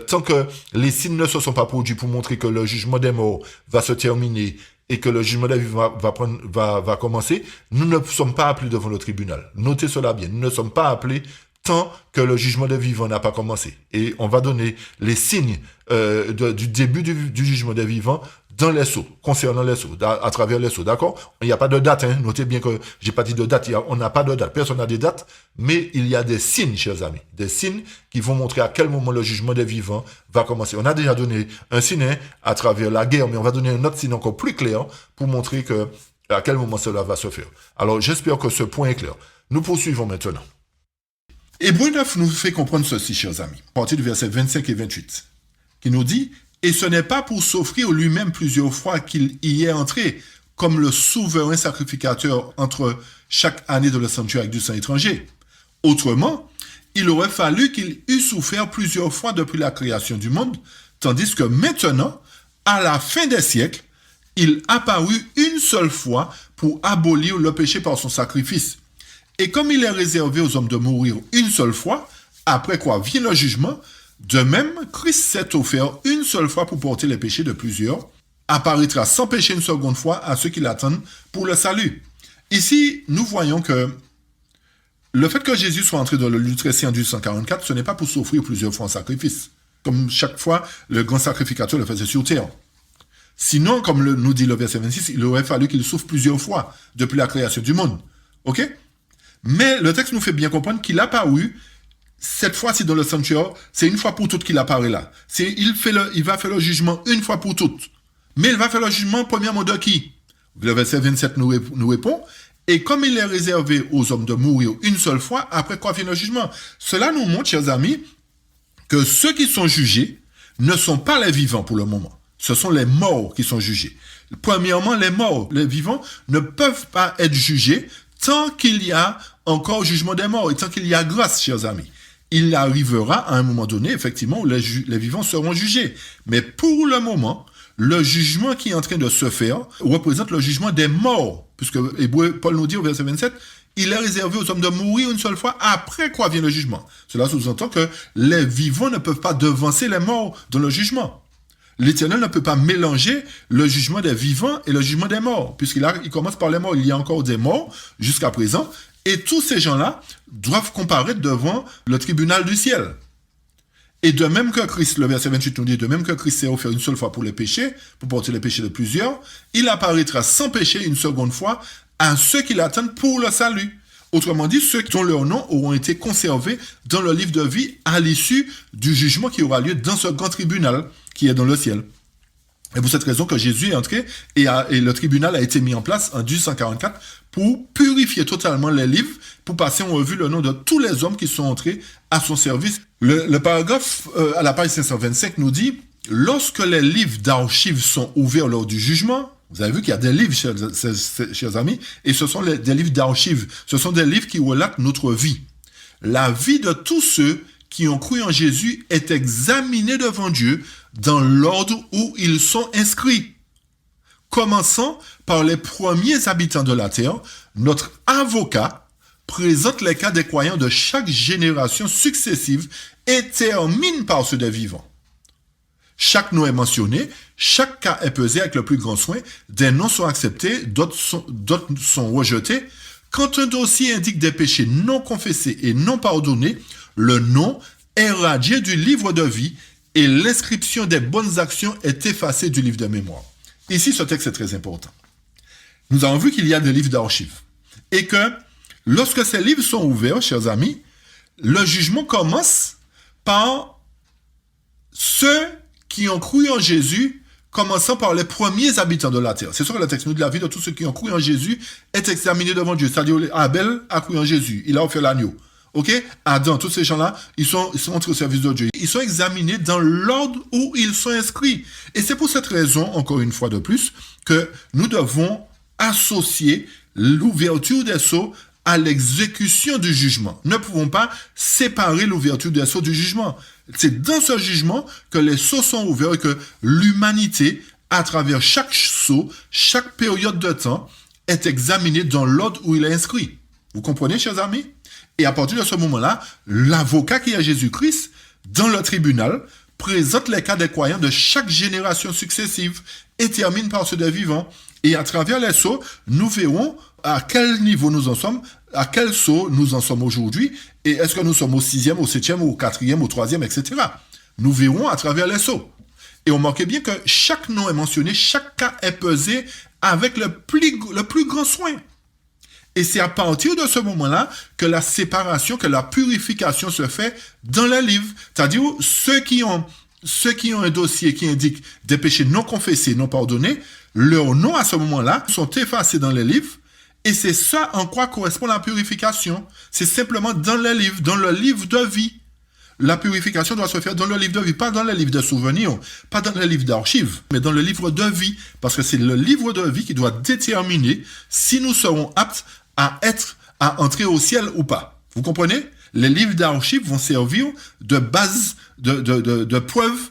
Tant que les signes ne se sont pas produits pour montrer que le jugement des morts va se terminer et que le jugement des vivants va commencer, nous ne sommes pas appelés devant le tribunal. Notez cela bien. Nous ne sommes pas appelés tant que le jugement des vivants n'a pas commencé. Et on va donner les signes du début du jugement des vivants dans les sceaux, concernant les sceaux, à travers les sceaux, d'accord? Il n'y a pas de date, hein. Notez bien que j'ai pas dit de date, on n'a pas de date, personne n'a des dates, mais il y a des signes, chers amis, des signes qui vont montrer à quel moment le jugement des vivants va commencer. On a déjà donné un signe, hein, à travers la guerre, mais on va donner un autre signe encore plus clair pour montrer à quel moment cela va se faire. Alors, j'espère que ce point est clair. Nous poursuivons maintenant. Hébreux 9 nous fait comprendre ceci, chers amis, à partir du verset 25 et 28, qui nous dit « Et ce n'est pas pour s'offrir lui-même plusieurs fois qu'il y est entré, comme le souverain sacrificateur entre chaque année de le sanctuaire avec du sang étranger. Autrement, il aurait fallu qu'il eût souffert plusieurs fois depuis la création du monde, tandis que maintenant, à la fin des siècles, il apparut une seule fois pour abolir le péché par son sacrifice. Et comme il est réservé aux hommes de mourir une seule fois, après quoi vient le jugement, de même, Christ s'est offert une seule fois pour porter les péchés de plusieurs, apparaîtra sans péché une seconde fois à ceux qui l'attendent pour le salut. Ici, nous voyons que le fait que Jésus soit entré dans le lieu très saint du 144, ce n'est pas pour s'offrir plusieurs fois en sacrifice, comme chaque fois le grand sacrificateur le faisait sur terre. Sinon, comme nous dit le verset 26, il aurait fallu qu'il souffre plusieurs fois depuis la création du monde. Ok? Mais le texte nous fait bien comprendre qu'il a apparu, cette fois-ci dans le sanctuaire, c'est une fois pour toutes qu'il apparaît là. Il va faire le jugement une fois pour toutes. Mais il va faire le jugement premièrement de qui? Le verset 27 nous répond, et comme il est réservé aux hommes de mourir une seule fois, après quoi vient le jugement. Cela nous montre, chers amis, que ceux qui sont jugés ne sont pas les vivants pour le moment. Ce sont les morts qui sont jugés. Premièrement, les morts, les vivants ne peuvent pas être jugés tant qu'il y a encore jugement des morts et tant qu'il y a grâce, chers amis. Il arrivera à un moment donné, effectivement, où les vivants seront jugés. Mais pour le moment, le jugement qui est en train de se faire représente le jugement des morts. Puisque Paul nous dit au verset 27, il est réservé aux hommes de mourir une seule fois, après quoi vient le jugement. Cela sous-entend que les vivants ne peuvent pas devancer les morts dans le jugement. L'Éternel ne peut pas mélanger le jugement des vivants et le jugement des morts, il commence par les morts. Il y a encore des morts jusqu'à présent, et tous ces gens-là doivent comparaître devant le tribunal du ciel. Et de même que Christ, le verset 28 nous dit, de même que Christ s'est offert une seule fois pour les péchés, pour porter les péchés de plusieurs, il apparaîtra sans péché une seconde fois à ceux qui l'attendent pour le salut. Autrement dit, ceux dont leurs noms auront été conservés dans le livre de vie à l'issue du jugement qui aura lieu dans ce grand tribunal qui est dans le ciel. Et pour cette raison que Jésus est entré et le tribunal a été mis en place en 1844 pour purifier totalement les livres, pour passer en revue le nom de tous les hommes qui sont entrés à son service. Le paragraphe à la page 525 nous dit « Lorsque les livres d'archives sont ouverts lors du jugement », vous avez vu qu'il y a des livres, chers amis, et ce sont des livres d'archives. Ce sont des livres qui relatent notre vie. La vie de tous ceux qui ont cru en Jésus est examinée devant Dieu dans l'ordre où ils sont inscrits. Commençant par les premiers habitants de la terre, notre avocat présente les cas des croyants de chaque génération successive et termine par ceux des vivants. Chaque nom est mentionné, chaque cas est pesé avec le plus grand soin, des noms sont acceptés, d'autres sont rejetés. Quand un dossier indique des péchés non confessés et non pardonnés, le nom est radié du livre de vie et l'inscription des bonnes actions est effacée du livre de mémoire. Ici, ce texte est très important. Nous avons vu qu'il y a des livres d'archives et que lorsque ces livres sont ouverts, chers amis, le jugement commence par ceux qui ont cru en Jésus, commençant par les premiers habitants de la terre. C'est sûr que le texte nous dit la vie de tous ceux qui ont cru en Jésus est examinée devant Dieu. C'est-à-dire, Abel a cru en Jésus, il a offert l'agneau. Ok? Adam, tous ces gens-là, ils sont entrés au service de Dieu. Ils sont examinés dans l'ordre où ils sont inscrits. Et c'est pour cette raison, encore une fois de plus, que nous devons associer l'ouverture des sceaux à l'exécution du jugement. Nous ne pouvons pas séparer l'ouverture des sceaux du jugement. C'est dans ce jugement que les sceaux sont ouverts et que l'humanité, à travers chaque sceau, chaque période de temps, est examinée dans l'ordre où il est inscrit. Vous comprenez, chers amis? Et à partir de ce moment-là, l'avocat qui est Jésus-Christ, dans le tribunal, présente les cas des croyants de chaque génération successive et termine par ceux des vivants. Et à travers les sceaux, nous verrons à quel niveau nous en sommes, à quel sceau nous en sommes aujourd'hui, et est-ce que nous sommes au 6e, au 7e, au 4e, au 3e, etc. Nous verrons à travers les sceaux. Et on remarque bien que chaque nom est mentionné, chaque cas est pesé avec le plus grand soin. Et c'est à partir de ce moment-là que la séparation, que la purification se fait dans le livre. C'est-à-dire ceux qui ont un dossier qui indique des péchés non confessés, non pardonnés, leurs noms à ce moment-là sont effacés dans les livres. Et c'est ça en quoi correspond la purification. C'est simplement dans le livre de vie. La purification doit se faire dans le livre de vie, pas dans le livre de souvenirs, pas dans le livre d'archives, mais dans le livre de vie. Parce que c'est le livre de vie qui doit déterminer si nous serons aptes à entrer au ciel ou pas. Vous comprenez? Les livres d'archives vont servir de base, de preuve.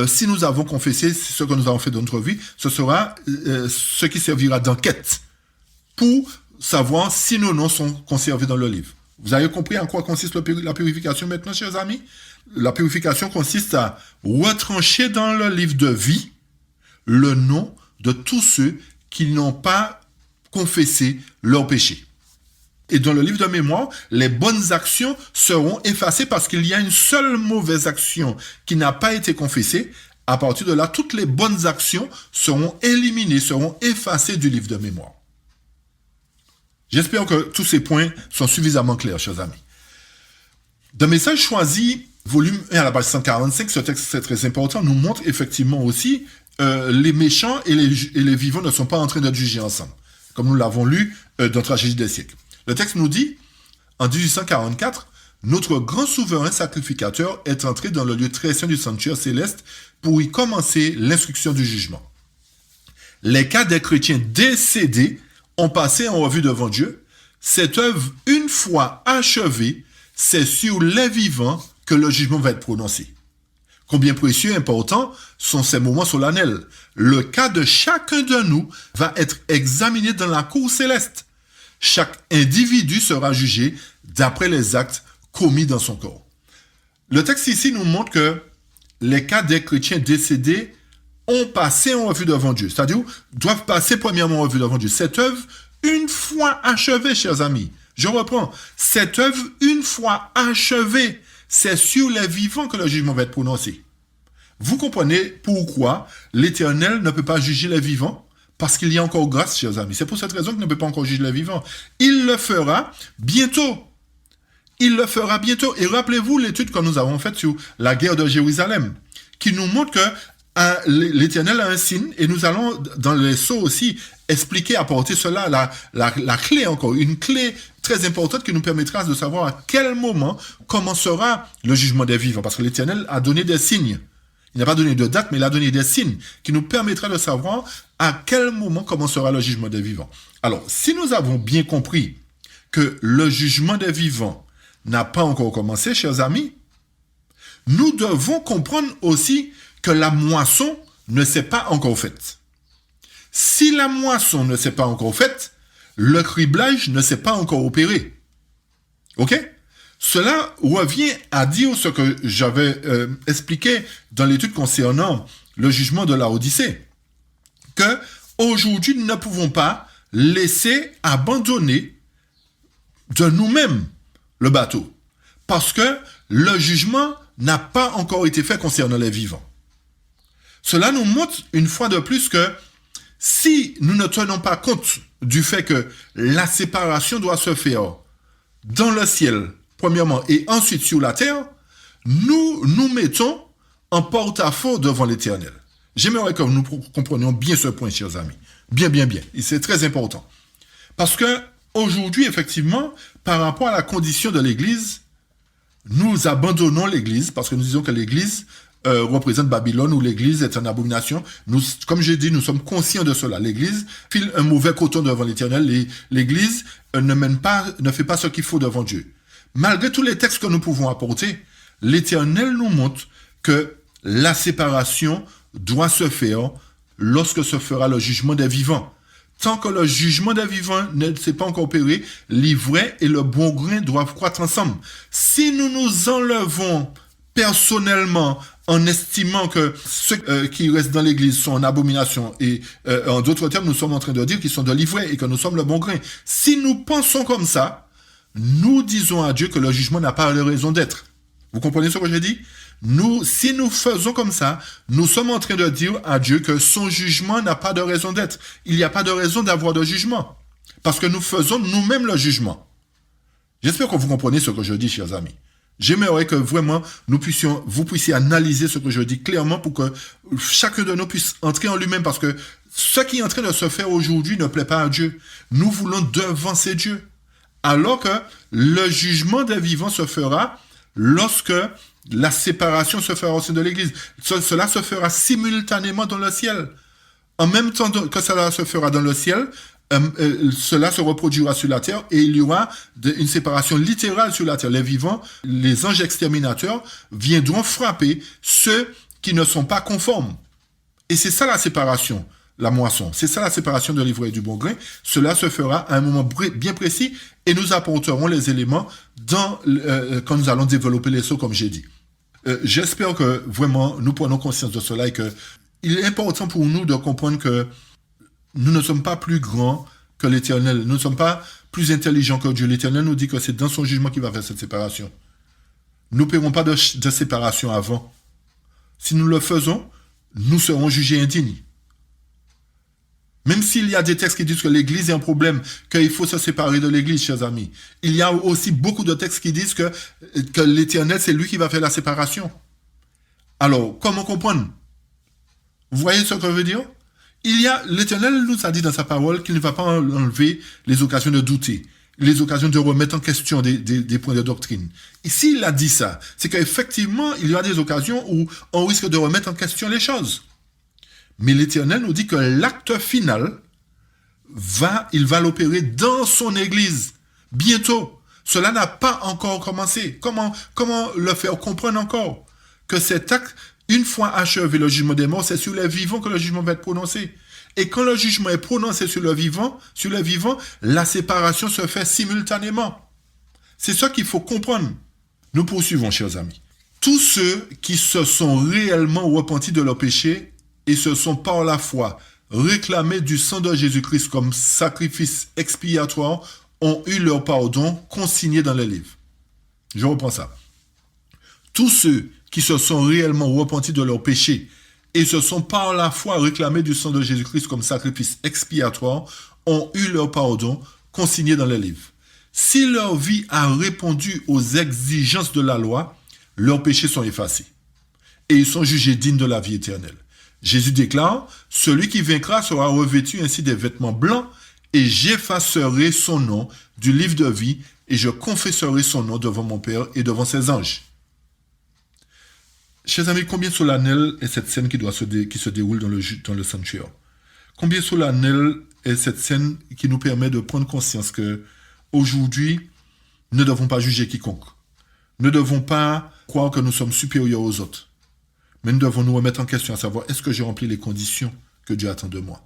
Si nous avons confessé ce que nous avons fait dans notre vie, ce sera ce qui servira d'enquête pour savoir si nos noms sont conservés dans le livre. Vous avez compris en quoi consiste la purification maintenant, chers amis? La purification consiste à retrancher dans le livre de vie le nom de tous ceux qui n'ont pas confessé leurs péchés. Et dans le livre de mémoire, les bonnes actions seront effacées parce qu'il y a une seule mauvaise action qui n'a pas été confessée. À partir de là, toutes les bonnes actions seront éliminées, seront effacées du livre de mémoire. J'espère que tous ces points sont suffisamment clairs, chers amis. Dans Message choisi, volume 1 à la page 145, ce texte c'est très important, nous montre effectivement aussi les méchants et les vivants ne sont pas en train d'être jugés ensemble, comme nous l'avons lu dans Tragédie des siècles. Le texte nous dit, en 1844, notre grand souverain sacrificateur est entré dans le lieu très saint du sanctuaire céleste pour y commencer l'instruction du jugement. Les cas des chrétiens décédés ont passé en revue devant Dieu. Cette œuvre, une fois achevée, c'est sur les vivants que le jugement va être prononcé. Combien précieux et importants sont ces moments solennels. Le cas de chacun de nous va être examiné dans la cour céleste. Chaque individu sera jugé d'après les actes commis dans son corps. Le texte ici nous montre que les cas des chrétiens décédés ont passé en revue devant Dieu. C'est-à-dire, doivent passer premièrement en revue devant Dieu. Cette œuvre, une fois achevée, chers amis, je reprends, cette œuvre, une fois achevée, c'est sur les vivants que le jugement va être prononcé. Vous comprenez pourquoi l'Éternel ne peut pas juger les vivants? Parce qu'il y a encore grâce, chers amis. C'est pour cette raison qu'il ne peut pas encore juger les vivants. Il le fera bientôt. Il le fera bientôt. Et rappelez-vous l'étude que nous avons faite sur la guerre de Jérusalem, qui nous montre que l'Éternel a un signe, et nous allons, dans les sceaux aussi, expliquer, apporter cela, la clé encore, une clé très importante qui nous permettra de savoir à quel moment commencera le jugement des vivants. Parce que l'Éternel a donné des signes. Il n'a pas donné de date, mais il a donné des signes qui nous permettra de savoir à quel moment commencera le jugement des vivants. Alors, si nous avons bien compris que le jugement des vivants n'a pas encore commencé, chers amis, nous devons comprendre aussi que la moisson ne s'est pas encore faite. Si la moisson ne s'est pas encore faite, le criblage ne s'est pas encore opéré. OK? Cela revient à dire ce que j'avais expliqué dans l'étude concernant le jugement de la Odyssée, que aujourd'hui nous ne pouvons pas laisser abandonner de nous-mêmes le bateau, parce que le jugement n'a pas encore été fait concernant les vivants. Cela nous montre une fois de plus que si nous ne tenons pas compte du fait que la séparation doit se faire dans le ciel, premièrement, et ensuite sur la terre, nous nous mettons en porte-à-faux devant l'Éternel. J'aimerais que nous comprenions bien ce point, chers amis. Bien. Et c'est très important. Parce que aujourd'hui, effectivement, par rapport à la condition de l'Église, nous abandonnons l'Église parce que nous disons que l'Église représente Babylone, où l'Église est une abomination. Nous, comme j'ai dit, nous sommes conscients de cela. L'Église file un mauvais coton devant l'Éternel. L'Église ne fait pas ce qu'il faut devant Dieu. Malgré tous les textes que nous pouvons apporter, l'Éternel nous montre que la séparation doit se faire lorsque se fera le jugement des vivants. Tant que le jugement des vivants ne s'est pas encore opéré, l'ivraie et le bon grain doivent croître ensemble. Si nous nous enlevons personnellement en estimant que ceux qui restent dans l'église sont en abomination et en d'autres termes, nous sommes en train de dire qu'ils sont de l'ivraie et que nous sommes le bon grain. Si nous pensons comme ça, nous disons à Dieu que le jugement n'a pas de raison d'être. Vous comprenez ce que je dis? Si nous faisons comme ça, nous sommes en train de dire à Dieu que son jugement n'a pas de raison d'être. Il n'y a pas de raison d'avoir de jugement. Parce que nous faisons nous-mêmes le jugement. J'espère que vous comprenez ce que je dis, chers amis. J'aimerais que vraiment vous puissiez analyser ce que je dis clairement pour que chacun de nous puisse entrer en lui-même, parce que ce qui est en train de se faire aujourd'hui ne plaît pas à Dieu. Nous voulons devancer Dieu. Alors que le jugement des vivants se fera lorsque la séparation se fera au sein de l'Église. Cela se fera simultanément dans le ciel. En même temps que cela se fera dans le ciel, cela se reproduira sur la terre et il y aura une séparation littérale sur la terre. Les vivants, les anges exterminateurs viendront frapper ceux qui ne sont pas conformes. Et c'est ça la séparation, la moisson. C'est ça la séparation de l'ivraie et du bon grain. Cela se fera à un moment bien précis et nous apporterons les éléments quand nous allons développer les sceaux, comme j'ai dit. J'espère que vraiment nous prenons conscience de cela et que il est important pour nous de comprendre que nous ne sommes pas plus grands que l'Éternel. Nous ne sommes pas plus intelligents que Dieu. L'Éternel nous dit que c'est dans son jugement qu'il va faire cette séparation. Nous ne paierons pas de séparation avant. Si nous le faisons, nous serons jugés indignes. Même s'il y a des textes qui disent que l'Église est un problème, qu'il faut se séparer de l'Église, chers amis, il y a aussi beaucoup de textes qui disent que l'Éternel, c'est lui qui va faire la séparation. Alors, comment comprendre? Vous voyez ce que je veux dire? L'Éternel nous a dit dans sa parole qu'il ne va pas enlever les occasions de douter, les occasions de remettre en question des points de doctrine. Et s'il a dit ça, c'est qu'effectivement, il y a des occasions où on risque de remettre en question les choses. Mais l'Éternel nous dit que l'acte final, il va l'opérer dans son Église, bientôt. Cela n'a pas encore commencé. Comment le faire comprendre encore? Que cet acte, une fois achevé le jugement des morts, c'est sur les vivants que le jugement va être prononcé. Et quand le jugement est prononcé sur les vivants, la séparation se fait simultanément. C'est ça qu'il faut comprendre. Nous poursuivons, chers amis. Tous ceux qui se sont réellement repentis de leur péché et se sont par la foi réclamés du sang de Jésus-Christ comme sacrifice expiatoire ont eu leur pardon consigné dans les livres. Je reprends ça. Tous ceux qui se sont réellement repentis de leurs péchés et se sont par la foi réclamés du sang de Jésus-Christ comme sacrifice expiatoire ont eu leur pardon consigné dans les livres. Si leur vie a répondu aux exigences de la loi, leurs péchés sont effacés et ils sont jugés dignes de la vie éternelle. Jésus déclare, « Celui qui vaincra sera revêtu ainsi des vêtements blancs et j'effacerai son nom du livre de vie et je confesserai son nom devant mon Père et devant ses anges. » Chers amis, combien solennelle est cette scène qui se déroule dans le sanctuaire? Combien solennelle est cette scène qui nous permet de prendre conscience que aujourd'hui, nous ne devons pas juger quiconque. Nous ne devons pas croire que nous sommes supérieurs aux autres. Mais nous devons nous remettre en question à savoir, est-ce que j'ai rempli les conditions que Dieu attend de moi?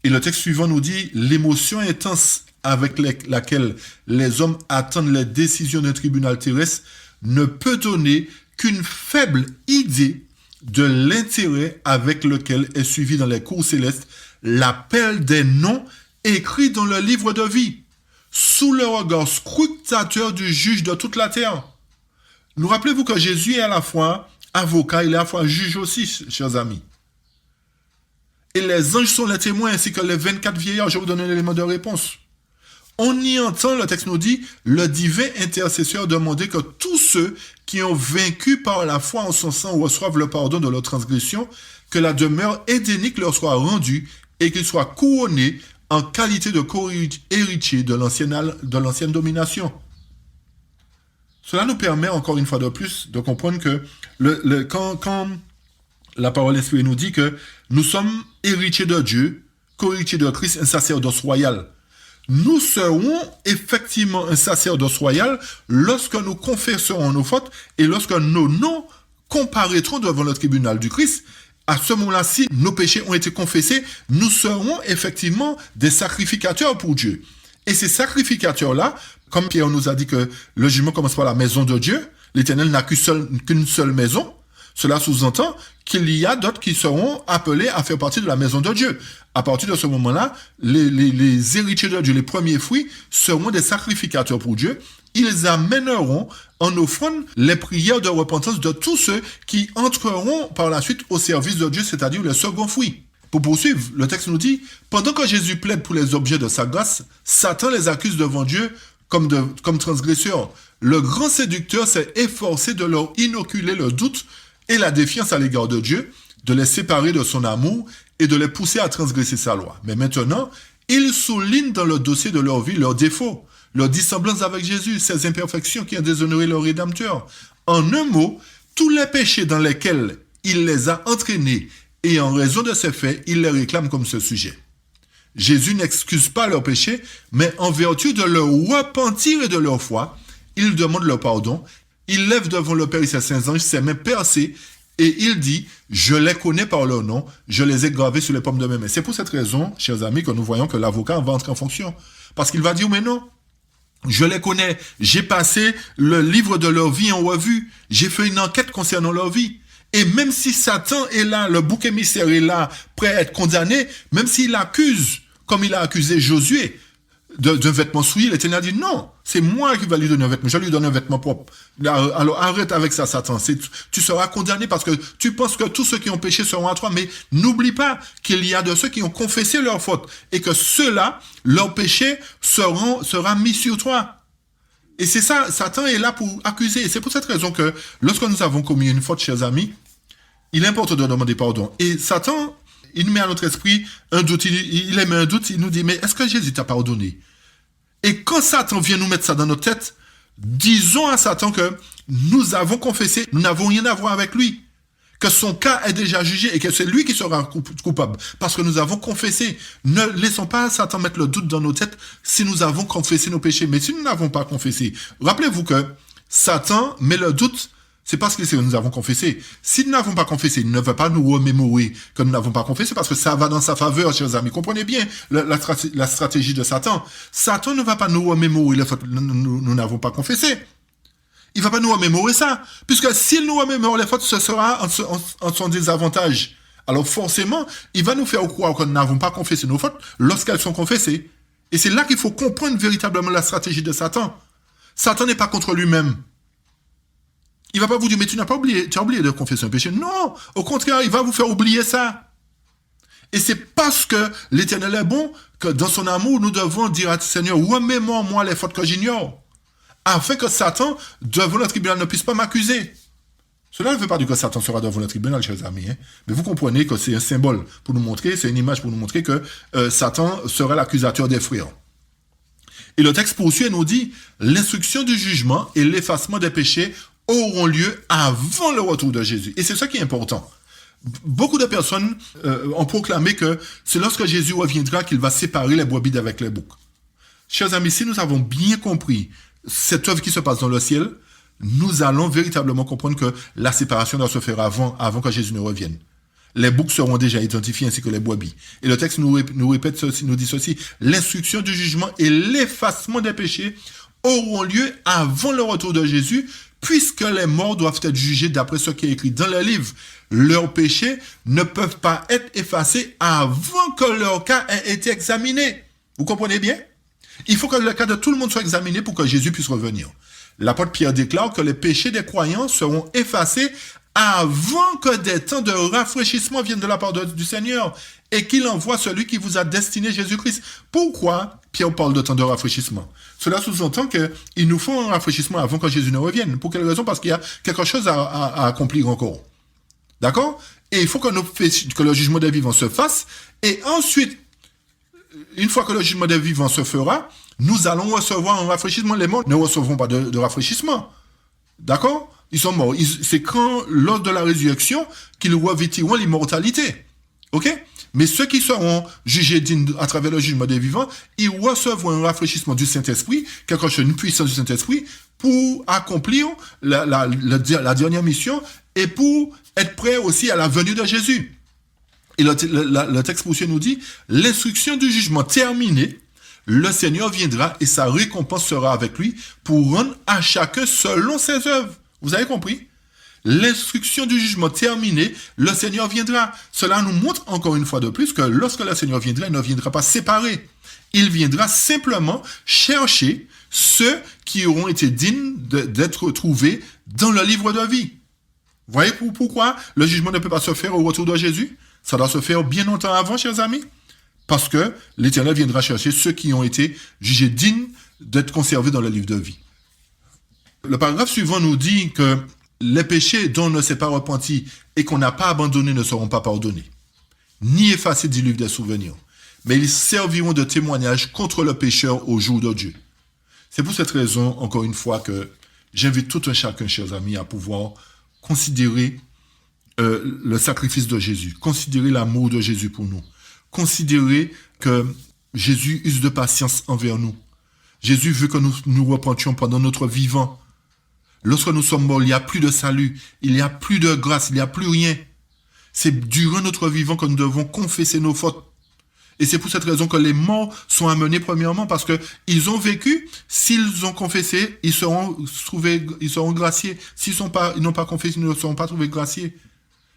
Et le texte suivant nous dit, l'émotion intense avec laquelle les hommes attendent les décisions d'un tribunal terrestre ne peut donner qu'une faible idée de l'intérêt avec lequel est suivi dans les cours célestes l'appel des noms écrits dans le livre de vie, sous le regard scrutateur du juge de toute la terre. Nous rappelez-vous que Jésus est à la fois avocat, il est à la fois juge aussi, chers amis. Et les anges sont les témoins ainsi que les 24 vieillards. Je vais vous donner un élément de réponse. On y entend, le texte nous dit, le divin intercesseur demander que tous ceux qui ont vaincu par la foi en son sang reçoivent le pardon de leurs transgressions, que la demeure édénique leur soit rendue et qu'ils soient couronnés en qualité de co-héritiers de l'ancienne domination. Cela nous permet, encore une fois de plus, de comprendre que quand la parole inspirée nous dit que nous sommes héritiers de Dieu, co-héritiers de Christ, un sacerdoce royal. Nous serons effectivement un sacerdoce royal lorsque nous confesserons nos fautes et lorsque nos noms comparaîtront devant le tribunal du Christ. À ce moment-là, si nos péchés ont été confessés, nous serons effectivement des sacrificateurs pour Dieu. Et ces sacrificateurs-là, comme Pierre nous a dit que le jugement commence par la maison de Dieu, l'Éternel n'a qu'une seule maison, cela sous-entend qu'il y a d'autres qui seront appelés à faire partie de la maison de Dieu. À partir de ce moment-là, les héritiers de Dieu, les premiers fruits, seront des sacrificateurs pour Dieu. Ils amèneront en offrande les prières de repentance de tous ceux qui entreront par la suite au service de Dieu, c'est-à-dire le second fruit. Pour poursuivre, le texte nous dit, pendant que Jésus plaide pour les objets de sa grâce, Satan les accuse devant Dieu comme transgresseurs. Le grand séducteur s'est efforcé de leur inoculer le doute et la défiance à l'égard de Dieu, de les séparer de son amour et de les pousser à transgresser sa loi. Mais maintenant, il souligne dans le dossier de leur vie leurs défauts, leur dissemblance avec Jésus, ses imperfections qui ont déshonoré leur Rédempteur. En un mot, tous les péchés dans lesquels il les a entraînés et en raison de ces faits, il les réclame comme ce sujet. Jésus n'excuse pas leurs péchés, mais en vertu de leur repentir et de leur foi, il demande leur pardon. Il lève devant le Père et ses saints anges ses mains percées et il dit « Je les connais par leur nom, je les ai gravés sur les paumes de mes mains. » C'est pour cette raison, chers amis, que nous voyons que l'avocat va entrer en fonction. Parce qu'il va dire « Mais non, je les connais, j'ai passé le livre de leur vie en revue, j'ai fait une enquête concernant leur vie. » Et même si Satan est là, le bouc émissaire est là, prêt à être condamné, même s'il accuse, comme il a accusé Josué, d'un vêtement souillé, l'Éternel a dit non, c'est moi qui vais lui donner un vêtement, je lui donne un vêtement propre. Alors arrête avec ça, Satan, tu seras condamné parce que tu penses que tous ceux qui ont péché seront à toi, mais n'oublie pas qu'il y a de ceux qui ont confessé leurs fautes et que ceux-là, leur péché sera mis sur toi. Et c'est ça, Satan est là pour accuser. Et c'est pour cette raison que lorsque nous avons commis une faute, chers amis, il importe de demander pardon. Et Satan, il met à notre esprit un doute, il émet un doute, il nous dit, mais est-ce que Jésus t'a pardonné? Et quand Satan vient nous mettre ça dans notre tête, disons à Satan que nous avons confessé, nous n'avons rien à voir avec lui, que son cas est déjà jugé et que c'est lui qui sera coupable, parce que nous avons confessé. Ne laissons pas Satan mettre le doute dans nos têtes si nous avons confessé nos péchés. Mais si nous n'avons pas confessé, rappelez-vous que Satan met le doute. C'est parce que nous avons confessé. Si nous n'avons pas confessé, il ne va pas nous remémorer que nous n'avons pas confessé parce que ça va dans sa faveur, chers amis. Comprenez bien la stratégie de Satan. Satan ne va pas nous remémorer le fait que nous n'avons pas confessé. Il va pas nous remémorer ça. Puisque s'il nous remémore les fautes, ce sera en son désavantage. Alors forcément, il va nous faire croire que nous n'avons pas confessé nos fautes lorsqu'elles sont confessées. Et c'est là qu'il faut comprendre véritablement la stratégie de Satan. Satan n'est pas contre lui-même. Il va pas vous dire, mais tu as oublié de confesser un péché. Non, au contraire, il va vous faire oublier ça. Et c'est parce que l'Éternel est bon que dans son amour, nous devons dire à Seigneur, remémore-moi les fautes que j'ignore, afin que Satan, devant le tribunal, ne puisse pas m'accuser. Cela ne veut pas dire que Satan sera devant le tribunal, chers amis. Mais vous comprenez que c'est un symbole pour nous montrer, c'est une image pour nous montrer que Satan serait l'accusateur des frères. Et le texte poursuit et nous dit, l'instruction du jugement et l'effacement des péchés auront lieu avant le retour de Jésus. Et c'est ça qui est important. Beaucoup de personnes ont proclamé que c'est lorsque Jésus reviendra qu'il va séparer les brebis d'avec les boucs. Chers amis, si nous avons bien compris cette œuvre qui se passe dans le ciel, nous allons véritablement comprendre que la séparation doit se faire avant que Jésus ne revienne. Les boucs seront déjà identifiés ainsi que les brebis. Et le texte nous répète ceci, nous dit ceci, l'instruction du jugement et l'effacement des péchés auront lieu avant le retour de Jésus, puisque les morts doivent être jugés d'après ce qui est écrit dans le livre. Leurs péchés ne peuvent pas être effacés avant que leur cas ait été examiné. Vous comprenez bien? Il faut que le cas de tout le monde soit examiné pour que Jésus puisse revenir. L'apôtre Pierre déclare que les péchés des croyants seront effacés avant que des temps de rafraîchissement viennent de la part du Seigneur et qu'il envoie celui qui vous a destiné Jésus-Christ. Pourquoi Pierre parle de temps de rafraîchissement? Cela sous-entend qu'il nous faut un rafraîchissement avant que Jésus ne revienne. Pour quelle raison? Parce qu'il y a quelque chose à accomplir encore. D'accord? Et il faut que le jugement des vivants se fasse. Et ensuite, une fois que le jugement des vivants se fera, nous allons recevoir un rafraîchissement. Les morts ne recevront pas de rafraîchissement. D'accord? Ils sont morts. C'est lors de la résurrection qu'ils revêtiront l'immortalité. Ok? Mais ceux qui seront jugés dignes à travers le jugement des vivants, ils recevront un rafraîchissement du Saint-Esprit, quelque chose, une puissance du Saint-Esprit, pour accomplir la dernière mission et pour être prêts aussi à la venue de Jésus. Et le texte poursuit nous dit, l'instruction du jugement terminée, le Seigneur viendra et sa récompense sera avec lui pour rendre à chacun selon ses œuvres. Vous avez compris? L'instruction du jugement terminée, le Seigneur viendra. Cela nous montre encore une fois de plus que lorsque le Seigneur viendra, il ne viendra pas séparer. Il viendra simplement chercher ceux qui auront été dignes d'être trouvés dans le livre de vie. Vous voyez pourquoi le jugement ne peut pas se faire au retour de Jésus? Ça doit se faire bien longtemps avant, chers amis. Parce que l'Éternel viendra chercher ceux qui ont été jugés dignes d'être conservés dans le livre de vie. Le paragraphe suivant nous dit que les péchés dont on ne s'est pas repenti et qu'on n'a pas abandonné ne seront pas pardonnés, ni effacés du livre des souvenirs, mais ils serviront de témoignage contre le pécheur au jour de Dieu. C'est pour cette raison, encore une fois, que j'invite tout un chacun, chers amis, à pouvoir considérer le sacrifice de Jésus, considérer l'amour de Jésus pour nous, considérer que Jésus use de patience envers nous. Jésus veut que nous nous repentions pendant notre vivant. Lorsque nous sommes morts, il n'y a plus de salut, il n'y a plus de grâce, il n'y a plus rien. C'est durant notre vivant que nous devons confesser nos fautes. Et c'est pour cette raison que les morts sont amenés premièrement parce que ils ont vécu, s'ils ont confessé, ils seront graciés. S'ils n'ont pas confessé, ils ne seront pas trouvés graciés.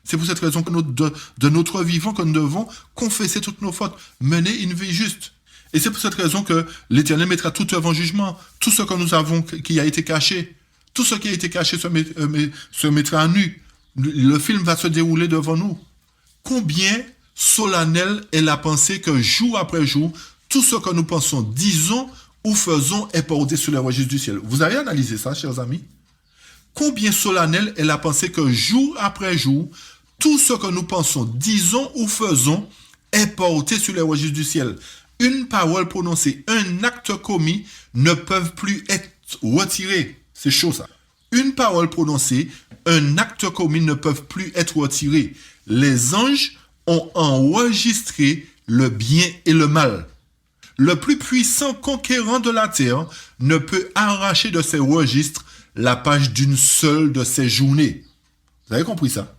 C'est pour cette raison que de notre vivant que nous devons confesser toutes nos fautes, mener une vie juste. Et c'est pour cette raison que l'Éternel mettra tout œuvre en jugement, tout ce que nous avons qui a été caché. Tout ce qui a été caché se mettra à nu. Le film va se dérouler devant nous. Combien solennelle est la pensée que jour après jour, tout ce que nous pensons, disons ou faisons est porté sur les registres du ciel. Vous avez analysé ça, chers amis? Combien solennelle est la pensée que jour après jour, tout ce que nous pensons, disons ou faisons est porté sur les registres du ciel. Une parole prononcée, un acte commis ne peuvent plus être retirés. C'est chaud ça. Une parole prononcée, un acte commis ne peuvent plus être retirés. Les anges ont enregistré le bien et le mal. Le plus puissant conquérant de la terre ne peut arracher de ses registres la page d'une seule de ses journées. Vous avez compris ça?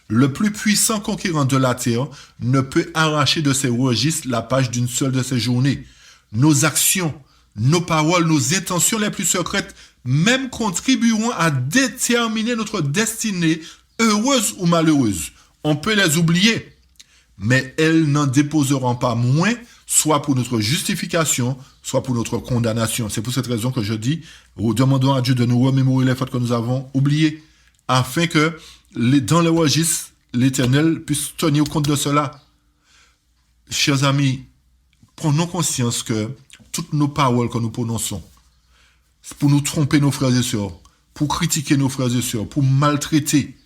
Le plus puissant conquérant de la terre ne peut arracher de ses registres la page d'une seule de ses journées. Nos actions, nos paroles, nos intentions les plus secrètes, même contribueront à déterminer notre destinée, heureuse ou malheureuse. On peut les oublier, mais elles n'en déposeront pas moins, soit pour notre justification, soit pour notre condamnation. C'est pour cette raison que je dis, demandons à Dieu de nous remémorer les fautes que nous avons oubliées, afin que dans le registre, l'Éternel puisse tenir compte de cela. Chers amis, prenons conscience que toutes nos paroles que nous prononçons, pour nous tromper nos frères et sœurs, pour critiquer nos frères et sœurs, pour maltraiter,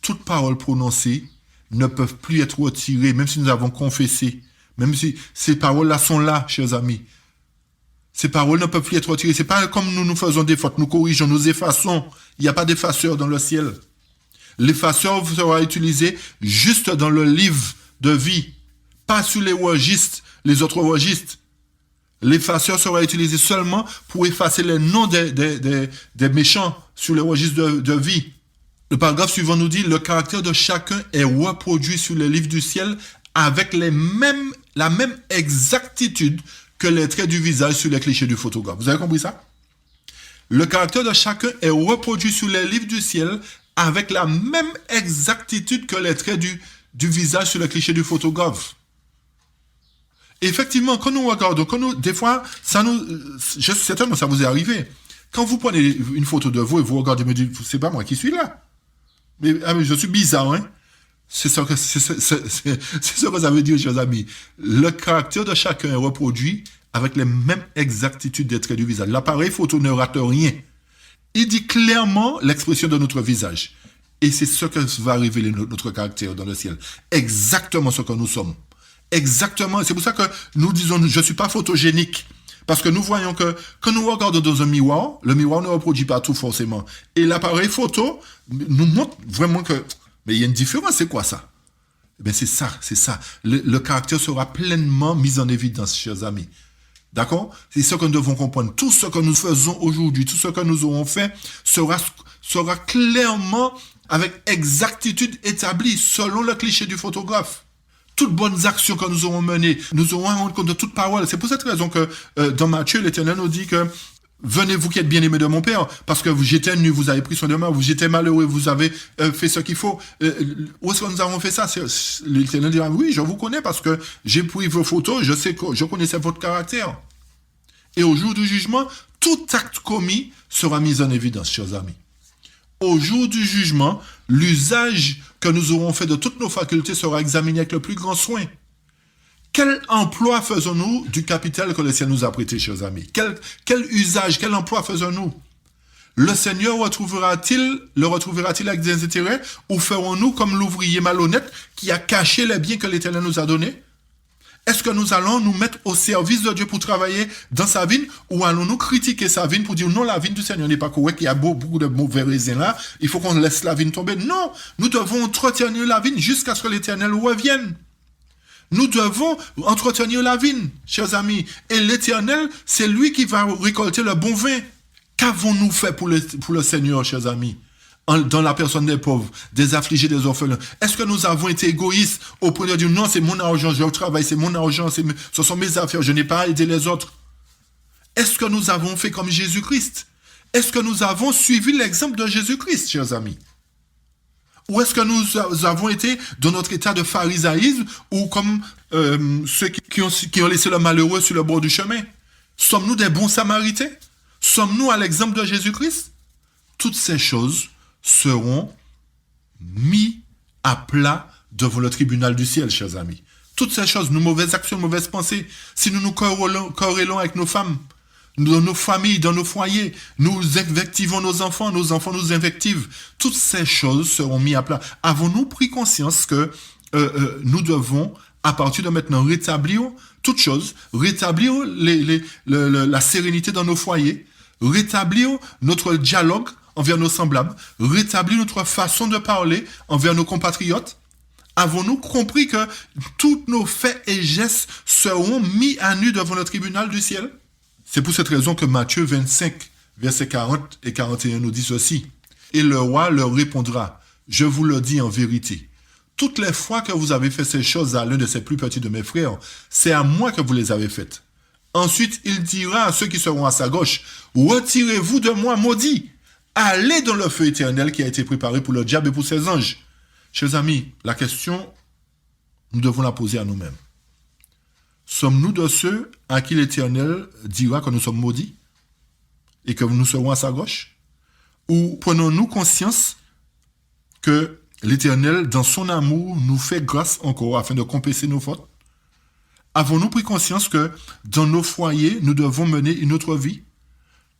toutes paroles prononcées ne peuvent plus être retirées, même si nous avons confessé, même si ces paroles-là sont là, chers amis. Ces paroles ne peuvent plus être retirées. C'est pas comme nous faisons des fautes, nous corrigeons, nous effaçons. Il n'y a pas d'effaceur dans le ciel. L'effaceur sera utilisé juste dans le livre de vie, pas sur les registres, les autres registres. L'effaceur sera utilisé seulement pour effacer les noms des méchants sur les registres de vie. Le paragraphe suivant nous dit, le caractère de chacun est reproduit sur les livres du ciel avec la même exactitude que les traits du visage sur les clichés du photographe. Vous avez compris ça? Le caractère de chacun est reproduit sur les livres du ciel avec la même exactitude que les traits du visage sur les clichés du photographe. Effectivement, quand nous regardons, des fois, certainement ça vous est arrivé. Quand vous prenez une photo de vous et vous regardez, me dites, c'est pas moi qui suis là. Mais je suis bizarre, hein? C'est ce que ça veut dire, chers amis. Le caractère de chacun est reproduit avec les mêmes exactitudes des traits du visage. L'appareil photo ne rate rien. Il dit clairement l'expression de notre visage. Et c'est ce que va révéler notre caractère dans le ciel. Exactement ce que nous sommes. Exactement. C'est pour ça que nous disons, je ne suis pas photogénique. Parce que nous voyons que quand nous regardons dans un miroir, le miroir ne reproduit pas tout forcément. Et l'appareil photo nous montre vraiment que... Mais il y a une différence, c'est quoi ça? Eh bien, c'est ça. Le caractère sera pleinement mis en évidence, chers amis. D'accord? C'est ce que nous devons comprendre. Tout ce que nous faisons aujourd'hui, tout ce que nous aurons fait sera clairement, avec exactitude établi, selon le cliché du photographe. Toutes bonnes actions que nous aurons menées, nous aurons à rendre compte de toute parole. C'est pour cette raison que dans Matthieu, l'Éternel nous dit que venez vous qui êtes bien-aimés de mon Père, parce que j'étais nu, vous avez pris soin de moi, j'étais malheureux, vous avez fait ce qu'il faut. Où est-ce que nous avons fait ça? L'Éternel dira, oui, je vous connais parce que j'ai pris vos photos, je connaissais votre caractère. Et au jour du jugement, tout acte commis sera mis en évidence, chers amis. Au jour du jugement, l'usage que nous aurons fait de toutes nos facultés sera examiné avec le plus grand soin. Quel emploi faisons-nous du capital que le ciel nous a prêté, chers amis? Quel usage, quel emploi faisons-nous? Le Seigneur le retrouvera-t-il avec des intérêts, ou ferons-nous comme l'ouvrier malhonnête qui a caché les biens que l'Éternel nous a donnés? Est-ce que nous allons nous mettre au service de Dieu pour travailler dans sa vigne, ou allons-nous critiquer sa vigne pour dire non, la vigne du Seigneur n'est pas correcte, il y a beaucoup de mauvais raisins là, il faut qu'on laisse la vigne tomber? Non, nous devons entretenir la vigne jusqu'à ce que l'Éternel revienne. Nous devons entretenir la vigne, chers amis. Et l'Éternel, c'est lui qui va récolter le bon vin. Qu'avons-nous fait pour le Seigneur, chers amis? Dans la personne des pauvres, des affligés, des orphelins. Est-ce que nous avons été égoïstes au point de dire non, c'est mon argent, je travaille, c'est mon argent, ce sont mes affaires, je n'ai pas aidé les autres? Est-ce que nous avons fait comme Jésus-Christ? Est-ce que nous avons suivi l'exemple de Jésus-Christ, chers amis? Ou est-ce que nous avons été dans notre état de pharisaïsme ou comme ceux qui ont laissé le malheureux sur le bord du chemin? Sommes-nous des bons samaritains? Sommes-nous à l'exemple de Jésus-Christ? Toutes ces choses seront mises à plat devant le tribunal du ciel, chers amis. Toutes ces choses, nos mauvaises actions, mauvaises pensées, si nous nous corrélons avec nos femmes, dans nos familles, dans nos foyers, nous invectivons nos enfants nous invectivent. Toutes ces choses seront mises à plat. Avons-nous pris conscience que nous devons, à partir de maintenant, rétablir toutes choses, rétablir la sérénité dans nos foyers, rétablir notre dialogue envers nos semblables, rétablir notre façon de parler envers nos compatriotes? Avons-nous compris que tous nos faits et gestes seront mis à nu devant le tribunal du ciel? C'est pour cette raison que Matthieu 25, versets 40 et 41 nous dit ceci. Et le roi leur répondra, je vous le dis en vérité, toutes les fois que vous avez fait ces choses à l'un de ces plus petits de mes frères, c'est à moi que vous les avez faites. Ensuite, il dira à ceux qui seront à sa gauche, retirez-vous de moi, maudits. Allez dans le feu éternel qui a été préparé pour le diable et pour ses anges. Chers amis, la question, nous devons la poser à nous-mêmes. Sommes-nous de ceux à qui l'Éternel dira que nous sommes maudits et que nous serons à sa gauche? Ou prenons-nous conscience que l'Éternel, dans son amour, nous fait grâce encore afin de compenser nos fautes? Avons-nous pris conscience que dans nos foyers, nous devons mener une autre vie?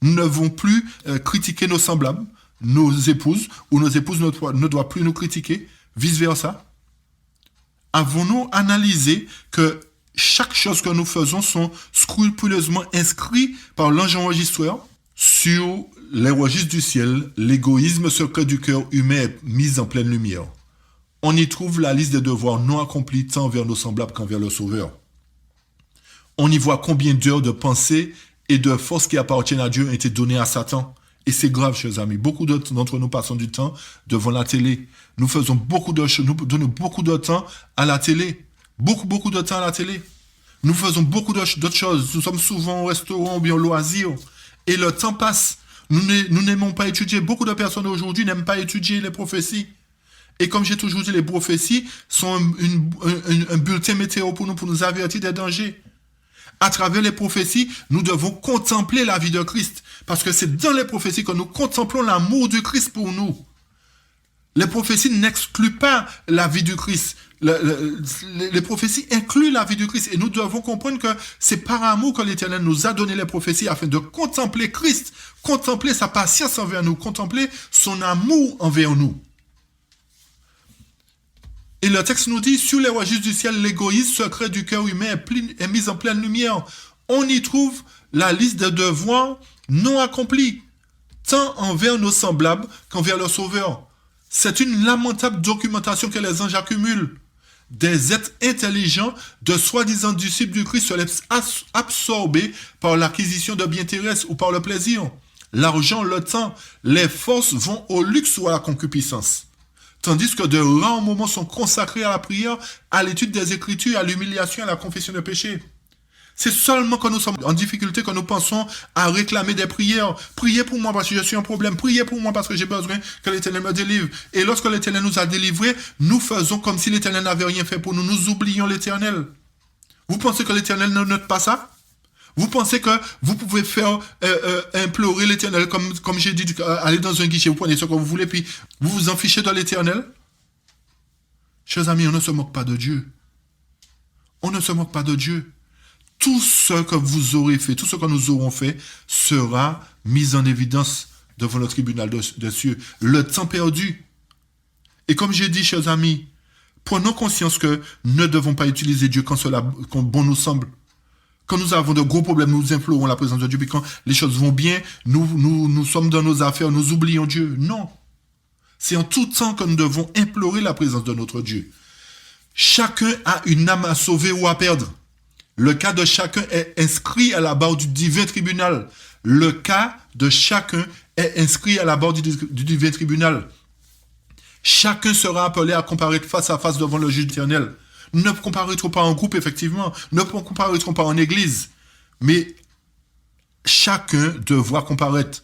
Nous ne devons plus critiquer nos semblables, nos épouses, ou nos épouses ne doivent plus nous critiquer, vice-versa. Avons-nous analysé que chaque chose que nous faisons sont scrupuleusement inscrits par l'ange enregistreur? Sur les registres du ciel, l'égoïsme secret du cœur humain est mis en pleine lumière. On y trouve la liste des devoirs non accomplis tant envers nos semblables qu'envers le Sauveur. On y voit combien d'heures de pensée et de forces qui appartiennent à Dieu ont été données à Satan. Et c'est grave, chers amis. Beaucoup d'entre nous passons du temps devant la télé. Nous faisons beaucoup de choses, nous donnons beaucoup de temps à la télé. Beaucoup de temps à la télé. Nous faisons beaucoup d'autres choses. Nous sommes souvent au restaurant ou bien au loisir. Et le temps passe. Nous n'aimons pas étudier. Beaucoup de personnes aujourd'hui n'aiment pas étudier les prophéties. Et comme j'ai toujours dit, les prophéties sont un bulletin météo pour nous avertir des dangers. À travers les prophéties, nous devons contempler la vie de Christ. Parce que c'est dans les prophéties que nous contemplons l'amour du Christ pour nous. Les prophéties n'excluent pas la vie du Christ. Les prophéties incluent la vie du Christ. Et nous devons comprendre que c'est par amour que l'Éternel nous a donné les prophéties afin de contempler Christ, contempler sa patience envers nous, contempler son amour envers nous. Et le texte nous dit, sur les registres du ciel, l'égoïsme secret du cœur humain est mis en pleine lumière. On y trouve la liste des devoirs non accomplis, tant envers nos semblables qu'envers le Sauveur. C'est une lamentable documentation que les anges accumulent. Des êtres intelligents, de soi-disant disciples du Christ, se laissent absorber par l'acquisition de biens terrestres ou par le plaisir. L'argent, le temps, les forces vont au luxe ou à la concupiscence. Tandis que de rares moments sont consacrés à la prière, à l'étude des Écritures, à l'humiliation, à la confession de péché. C'est seulement quand nous sommes en difficulté que nous pensons à réclamer des prières. Priez pour moi parce que je suis en problème. Priez pour moi parce que j'ai besoin que l'Éternel me délivre. Et lorsque l'Éternel nous a délivrés, nous faisons comme si l'Éternel n'avait rien fait pour nous. Nous oublions l'Éternel. Vous pensez que l'Éternel ne note pas ça? Vous pensez que vous pouvez faire implorer l'Éternel, comme j'ai dit, aller dans un guichet, vous prenez ce que vous voulez, puis vous vous en fichez de l'Éternel? Chers amis, on ne se moque pas de Dieu. On ne se moque pas de Dieu. Tout ce que vous aurez fait, tout ce que nous aurons fait, sera mis en évidence devant le tribunal des cieux. Le temps perdu. Et comme j'ai dit, chers amis, prenons conscience que nous ne devons pas utiliser Dieu quand bon nous semble. Quand nous avons de gros problèmes, nous implorons la présence de Dieu. Puis quand les choses vont bien, nous sommes dans nos affaires, nous oublions Dieu. Non. C'est en tout temps que nous devons implorer la présence de notre Dieu. Chacun a une âme à sauver ou à perdre. Le cas de chacun est inscrit à la barre du divin tribunal. Le cas de chacun est inscrit à la barre du divin tribunal. Chacun sera appelé à comparaître face à face devant le juge éternel. Nous ne comparaîtrons pas en groupe, effectivement. Nous ne comparaîtrons pas en église. Mais chacun devra comparaître.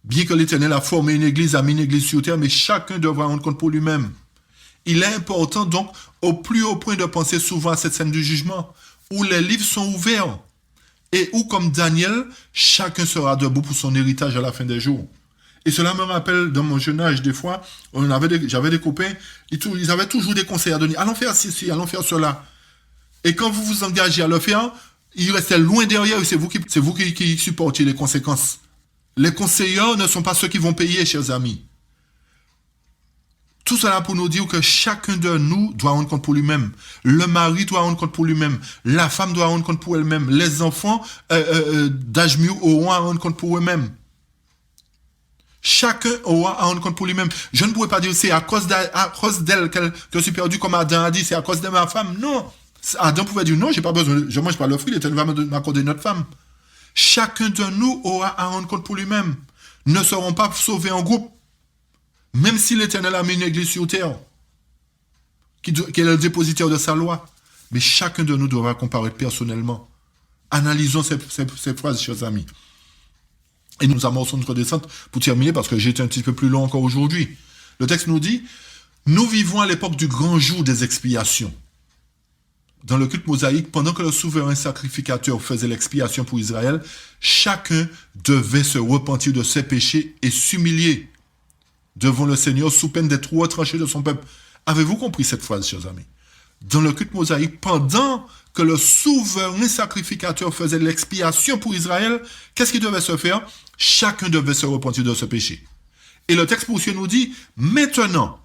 Bien que l'Éternel a formé une église, a mis une église sur terre, mais chacun devra rendre compte pour lui-même. Il est important donc au plus haut point de penser souvent à cette scène du jugement, où les livres sont ouverts, et où, comme Daniel, chacun sera debout pour son héritage à la fin des jours. Et cela me rappelle, dans mon jeune âge, des fois, j'avais des copains, ils avaient toujours des conseils à donner. Allons faire ceci, allons faire cela. Et quand vous vous engagez à le faire, ils restaient loin derrière, et c'est vous qui supportez les conséquences. Les conseilleurs ne sont pas ceux qui vont payer, chers amis. Tout cela pour nous dire que chacun de nous doit rendre compte pour lui-même. Le mari doit rendre compte pour lui-même. La femme doit rendre compte pour elle-même. Les enfants d'âge mûr auront à rendre compte pour eux-mêmes. Chacun aura à rendre compte pour lui-même. Je ne pourrais pas dire c'est à cause d'elle que je suis perdu, comme Adam a dit, c'est à cause de ma femme. Non. Adam pouvait dire non, j'ai pas besoin, je mange pas le fruit, l'Éternel va m'accorder notre femme. Chacun de nous aura à rendre compte pour lui-même. Nous ne serons pas sauvés en groupe. Même si l'Éternel a mis une église sur terre, qui est le dépositaire de sa loi, mais chacun de nous devra comparaître personnellement Analysons ces phrases, chers amis. Et nous amorçons notre descente pour terminer, parce que j'ai été un petit peu plus long encore aujourd'hui. Le texte nous dit, nous vivons à l'époque du grand jour des expiations. Dans le culte mosaïque, pendant que le souverain sacrificateur faisait l'expiation pour Israël, chacun devait se repentir de ses péchés et s'humilier devant le Seigneur sous peine d'être retranché de son peuple. Avez-vous compris cette phrase, chers amis? Dans le culte mosaïque, pendant que le souverain sacrificateur faisait l'expiation pour Israël, qu'est-ce qui devait se faire? Chacun devait se repentir de ce péché. Et le texte poursuit nous dit, maintenant,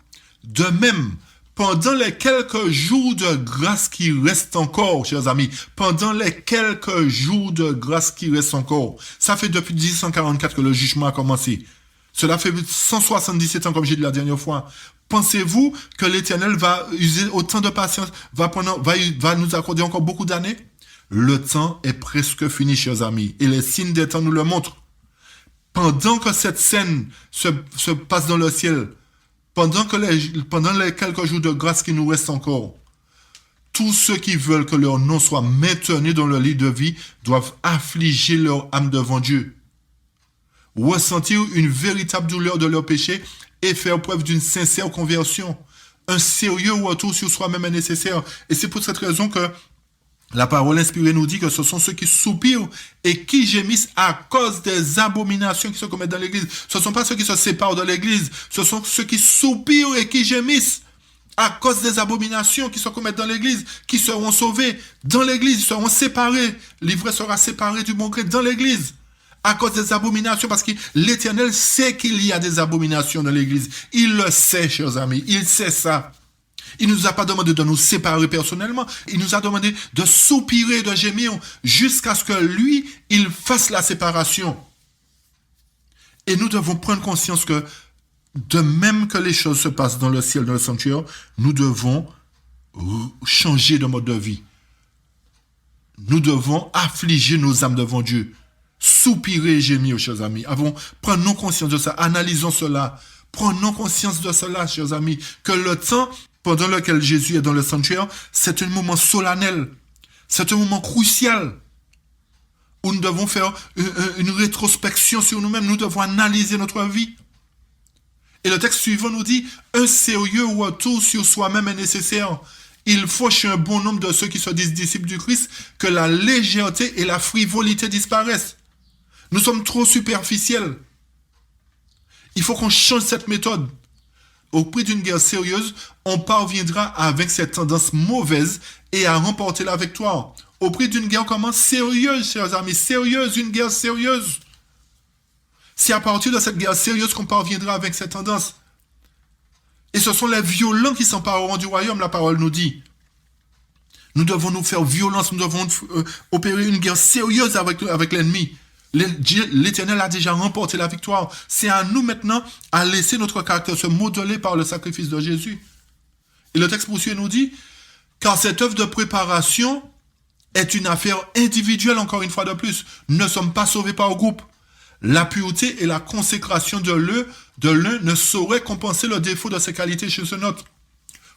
de même, pendant les quelques jours de grâce qui restent encore, chers amis, pendant les quelques jours de grâce qui restent encore, ça fait depuis 1844 que le jugement a commencé. Cela fait 177 ans, comme j'ai dit la dernière fois. Pensez-vous que l'Éternel va user autant de patience, va nous accorder encore beaucoup d'années? Le temps est presque fini, chers amis, et les signes des temps nous le montrent. Pendant que cette scène se passe dans le ciel, pendant les quelques jours de grâce qui nous restent encore, tous ceux qui veulent que leur nom soit maintenu dans le lit de vie doivent affliger leur âme devant Dieu, ressentir une véritable douleur de leur péché et faire preuve d'une sincère conversion. Un sérieux retour sur soi-même est nécessaire. Et c'est pour cette raison que la parole inspirée nous dit que ce sont ceux qui soupirent et qui gémissent à cause des abominations qui se commettent dans l'église. Ce ne sont pas ceux qui se séparent de l'église. Ce sont ceux qui soupirent et qui gémissent à cause des abominations qui se commettent dans l'église, qui seront sauvés dans l'église, ils seront séparés. L'ivraie sera séparée du bon gré dans l'église. À cause des abominations, parce que l'Éternel sait qu'il y a des abominations dans l'église. Il le sait, chers amis. Il sait ça. Il ne nous a pas demandé de nous séparer personnellement. Il nous a demandé de soupirer, de gémir, jusqu'à ce que lui, il fasse la séparation. Et nous devons prendre conscience que, de même que les choses se passent dans le ciel, dans le sanctuaire, nous devons changer de mode de vie. Nous devons affliger nos âmes devant Dieu. Soupirer et gémir, chers amis. Prenons conscience de ça. Analysons cela. Prenons conscience de cela, chers amis. Que le temps pendant lequel Jésus est dans le sanctuaire, c'est un moment solennel. C'est un moment crucial où nous devons faire une rétrospection sur nous-mêmes. Nous devons analyser notre vie. Et le texte suivant nous dit, un sérieux retour sur soi-même est nécessaire. Il faut chez un bon nombre de ceux qui se disent disciples du Christ que la légèreté et la frivolité disparaissent. Nous sommes trop superficiels. Il faut qu'on change cette méthode. Au prix d'une guerre sérieuse, on parviendra à vaincre cette tendance mauvaise et à remporter la victoire. Au prix d'une guerre comment? Sérieuse, chers amis, sérieuse, une guerre sérieuse. C'est à partir de cette guerre sérieuse qu'on parviendra à vaincre cette tendance. Et ce sont les violents qui s'empareront du royaume, la parole nous dit. Nous devons nous faire violence, nous devons opérer une guerre sérieuse avec l'ennemi. L'Éternel a déjà remporté la victoire. C'est à nous maintenant à laisser notre caractère se modeler par le sacrifice de Jésus. Et le texte poursuit et nous dit, car cette œuvre de préparation est une affaire individuelle, encore une fois de plus. Nous ne sommes pas sauvés par groupe. La pureté et la consécration de l'un ne sauraient compenser le défaut de ses qualités chez un autre.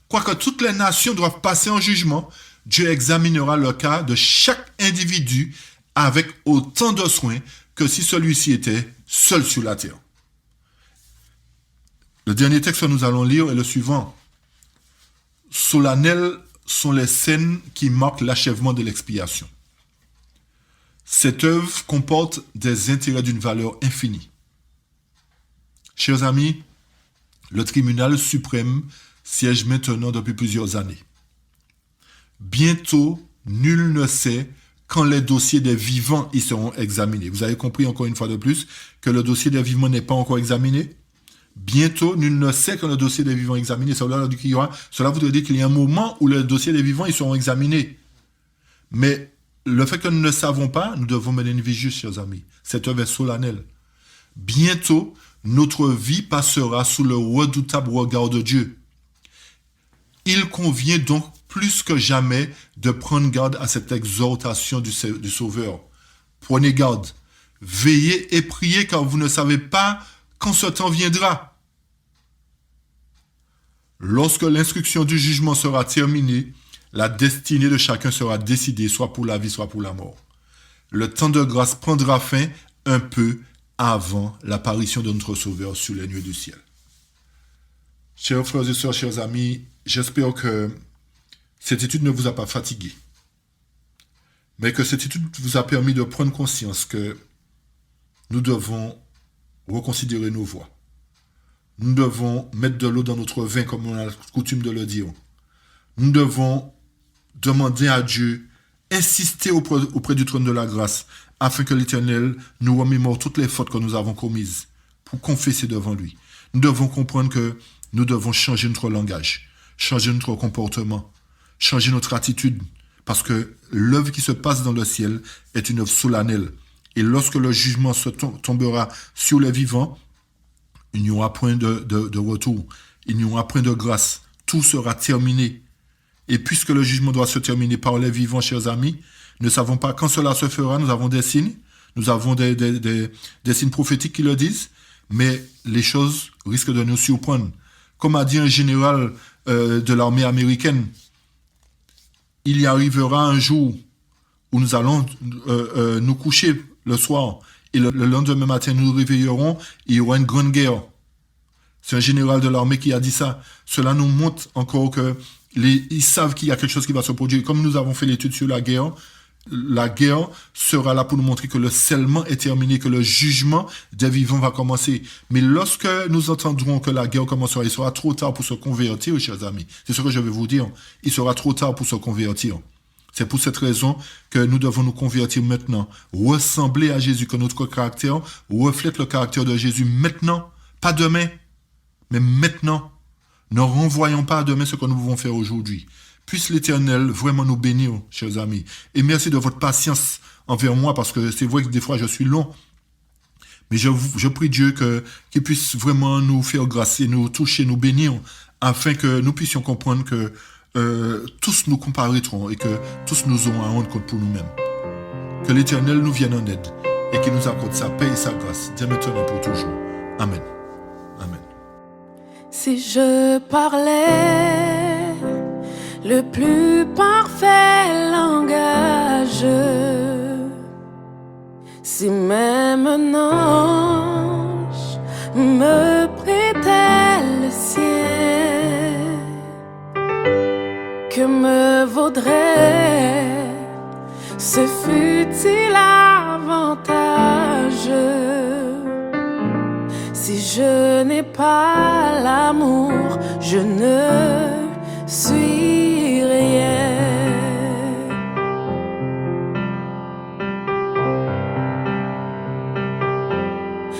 Quoique toutes les nations doivent passer en jugement, Dieu examinera le cas de chaque individu avec autant de soin que si celui-ci était seul sur la terre. Le dernier texte que nous allons lire est le suivant. Solennelles sont les scènes qui marquent l'achèvement de l'expiation. Cette œuvre comporte des intérêts d'une valeur infinie. Chers amis, le tribunal suprême siège maintenant depuis plusieurs années. Bientôt, nul ne sait quand les dossiers des vivants y seront examinés. Vous avez compris encore une fois de plus que le dossier des vivants n'est pas encore examiné. Bientôt, nul ne sait quand le dossier des vivants est examiné. Cela voudrait dire qu'il y a un moment où le dossier des vivants y seront examinés. Mais le fait que nous ne savons pas, nous devons mener une vie juste, chers amis. Cette œuvre est solennelle. Bientôt, notre vie passera sous le redoutable regard de Dieu. Il convient donc plus que jamais de prendre garde à cette exhortation du Sauveur. Prenez garde, veillez et priez car vous ne savez pas quand ce temps viendra. Lorsque l'instruction du jugement sera terminée, la destinée de chacun sera décidée, soit pour la vie, soit pour la mort. le temps de grâce prendra fin un peu avant l'apparition de notre Sauveur sur les nuées du ciel. Chers frères et sœurs, chers amis, j'espère que cette étude ne vous a pas fatigué, mais que cette étude vous a permis de prendre conscience que nous devons reconsidérer nos voies. Nous devons mettre de l'eau dans notre vin, comme on a coutume de le dire. Nous devons demander à Dieu, insister auprès du trône de la grâce, afin que l'Éternel nous remémore toutes les fautes que nous avons commises, pour confesser devant lui. Nous devons comprendre que nous devons changer notre langage, changer notre comportement, changer notre attitude, parce que l'œuvre qui se passe dans le ciel est une œuvre solennelle. Et lorsque le jugement tombera sur les vivants, il n'y aura point de retour, il n'y aura point de grâce, tout sera terminé. Et puisque le jugement doit se terminer par les vivants, chers amis, ne savons pas quand cela se fera, nous avons des signes, nous avons des signes prophétiques qui le disent, mais les choses risquent de nous surprendre. Comme a dit un général de l'armée américaine, il y arrivera un jour où nous allons nous coucher le soir, et le lendemain matin, nous nous réveillerons, et il y aura une grande guerre. C'est un général de l'armée qui a dit ça. Cela nous montre encore que ils savent qu'il y a quelque chose qui va se produire. Comme nous avons fait l'étude sur la guerre sera là pour nous montrer que le scellement est terminé, que le jugement des vivants va commencer. Mais lorsque nous entendrons que la guerre commencera, il sera trop tard pour se convertir, chers amis. C'est ce que je vais vous dire. Il sera trop tard pour se convertir. C'est pour cette raison que nous devons nous convertir maintenant, ressembler à Jésus, que notre caractère reflète le caractère de Jésus maintenant, pas demain, mais maintenant. Ne renvoyons pas à demain ce que nous pouvons faire aujourd'hui. Puisse l'Éternel vraiment nous bénir, chers amis. Et merci de votre patience envers moi, parce que c'est vrai que des fois je suis long. Mais je prie Dieu qu'il puisse vraiment nous faire grâce et nous toucher, nous bénir, afin que nous puissions comprendre que tous nous comparaîtrons et que tous nous aurons à rendre compte pour nous-mêmes. Que l'Éternel nous vienne en aide et qu'il nous accorde sa paix et sa grâce, dès maintenant et pour toujours. Amen. Amen. Si je parlais le plus parfait langage, si même un ange me prêtait le sien, que me vaudrait ce futile avantage si je n'ai pas l'amour, je ne suis rien.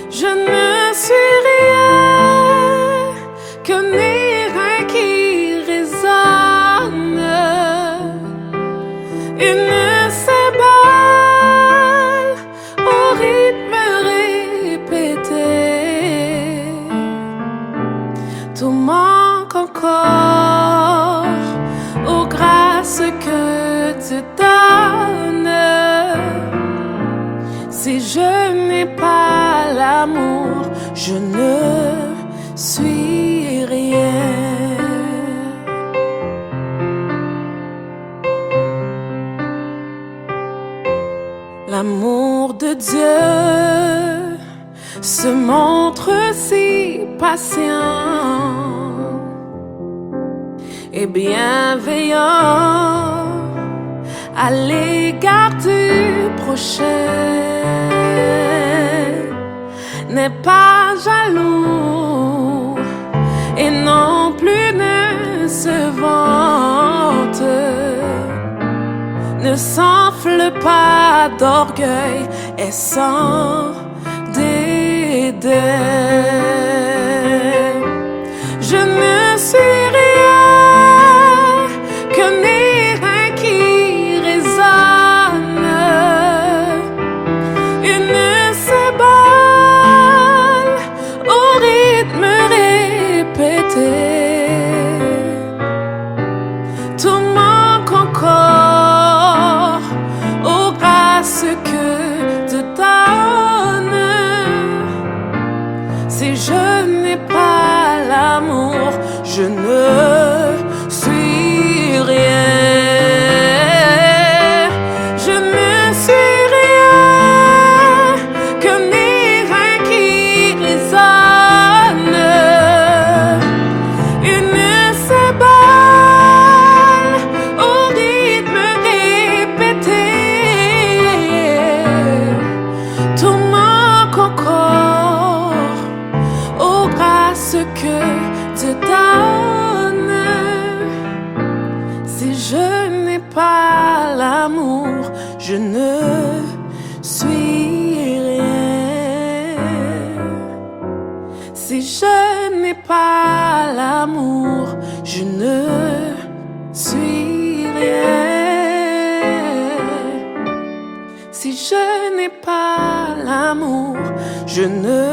Je ne suis rien que ni rien qui résonne, une cébale au rythme répété. Tout manque encore aux grâces que tu donnes. Si je n'ai pas l'amour, je ne suis rien. L'amour de Dieu se montre si patient et bienveillant à l'égard du prochain. N'est pas jaloux et non plus ne se vante, ne s'enfle pas d'orgueil et sans dédain. Je ne suis rien que ni rien qui résonne, une cébale au rythme répété. Tout manque encore aux grâces que tu donnes. Si je n'ai pas l'amour, je ne suis rien. Je ne suis rien ce que Dieu donne. Si je n'ai pas l'amour, je ne suis rien. Si je n'ai pas l'amour, je ne suis rien. Si je n'ai pas l'amour, je ne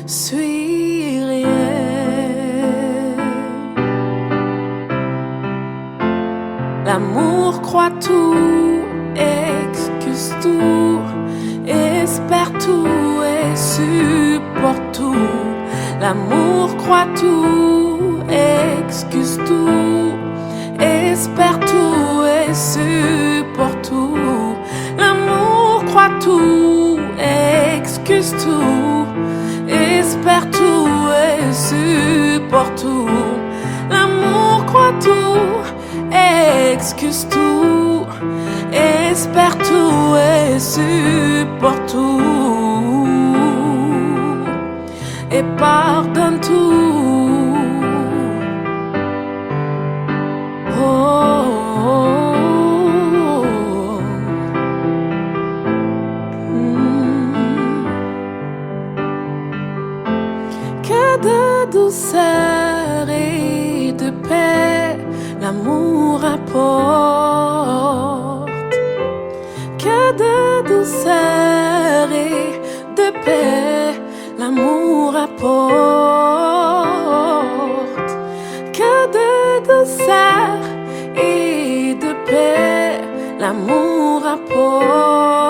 suis rien. L'amour croit tout, excuse tout, espère tout et supporte tout. L'amour croit tout, excuse tout, espère tout et supporte tout. L'amour croit tout, excuse tout, espère tout et supporte tout. L'amour croit tout, excuse tout, espère tout et supporte tout, et pardonne tout. Oh, oh, oh. Que de douceur et de paix l'amour apporte. Que de douceur et de paix l'amour apporte. Que de douceur et de paix l'amour apporte.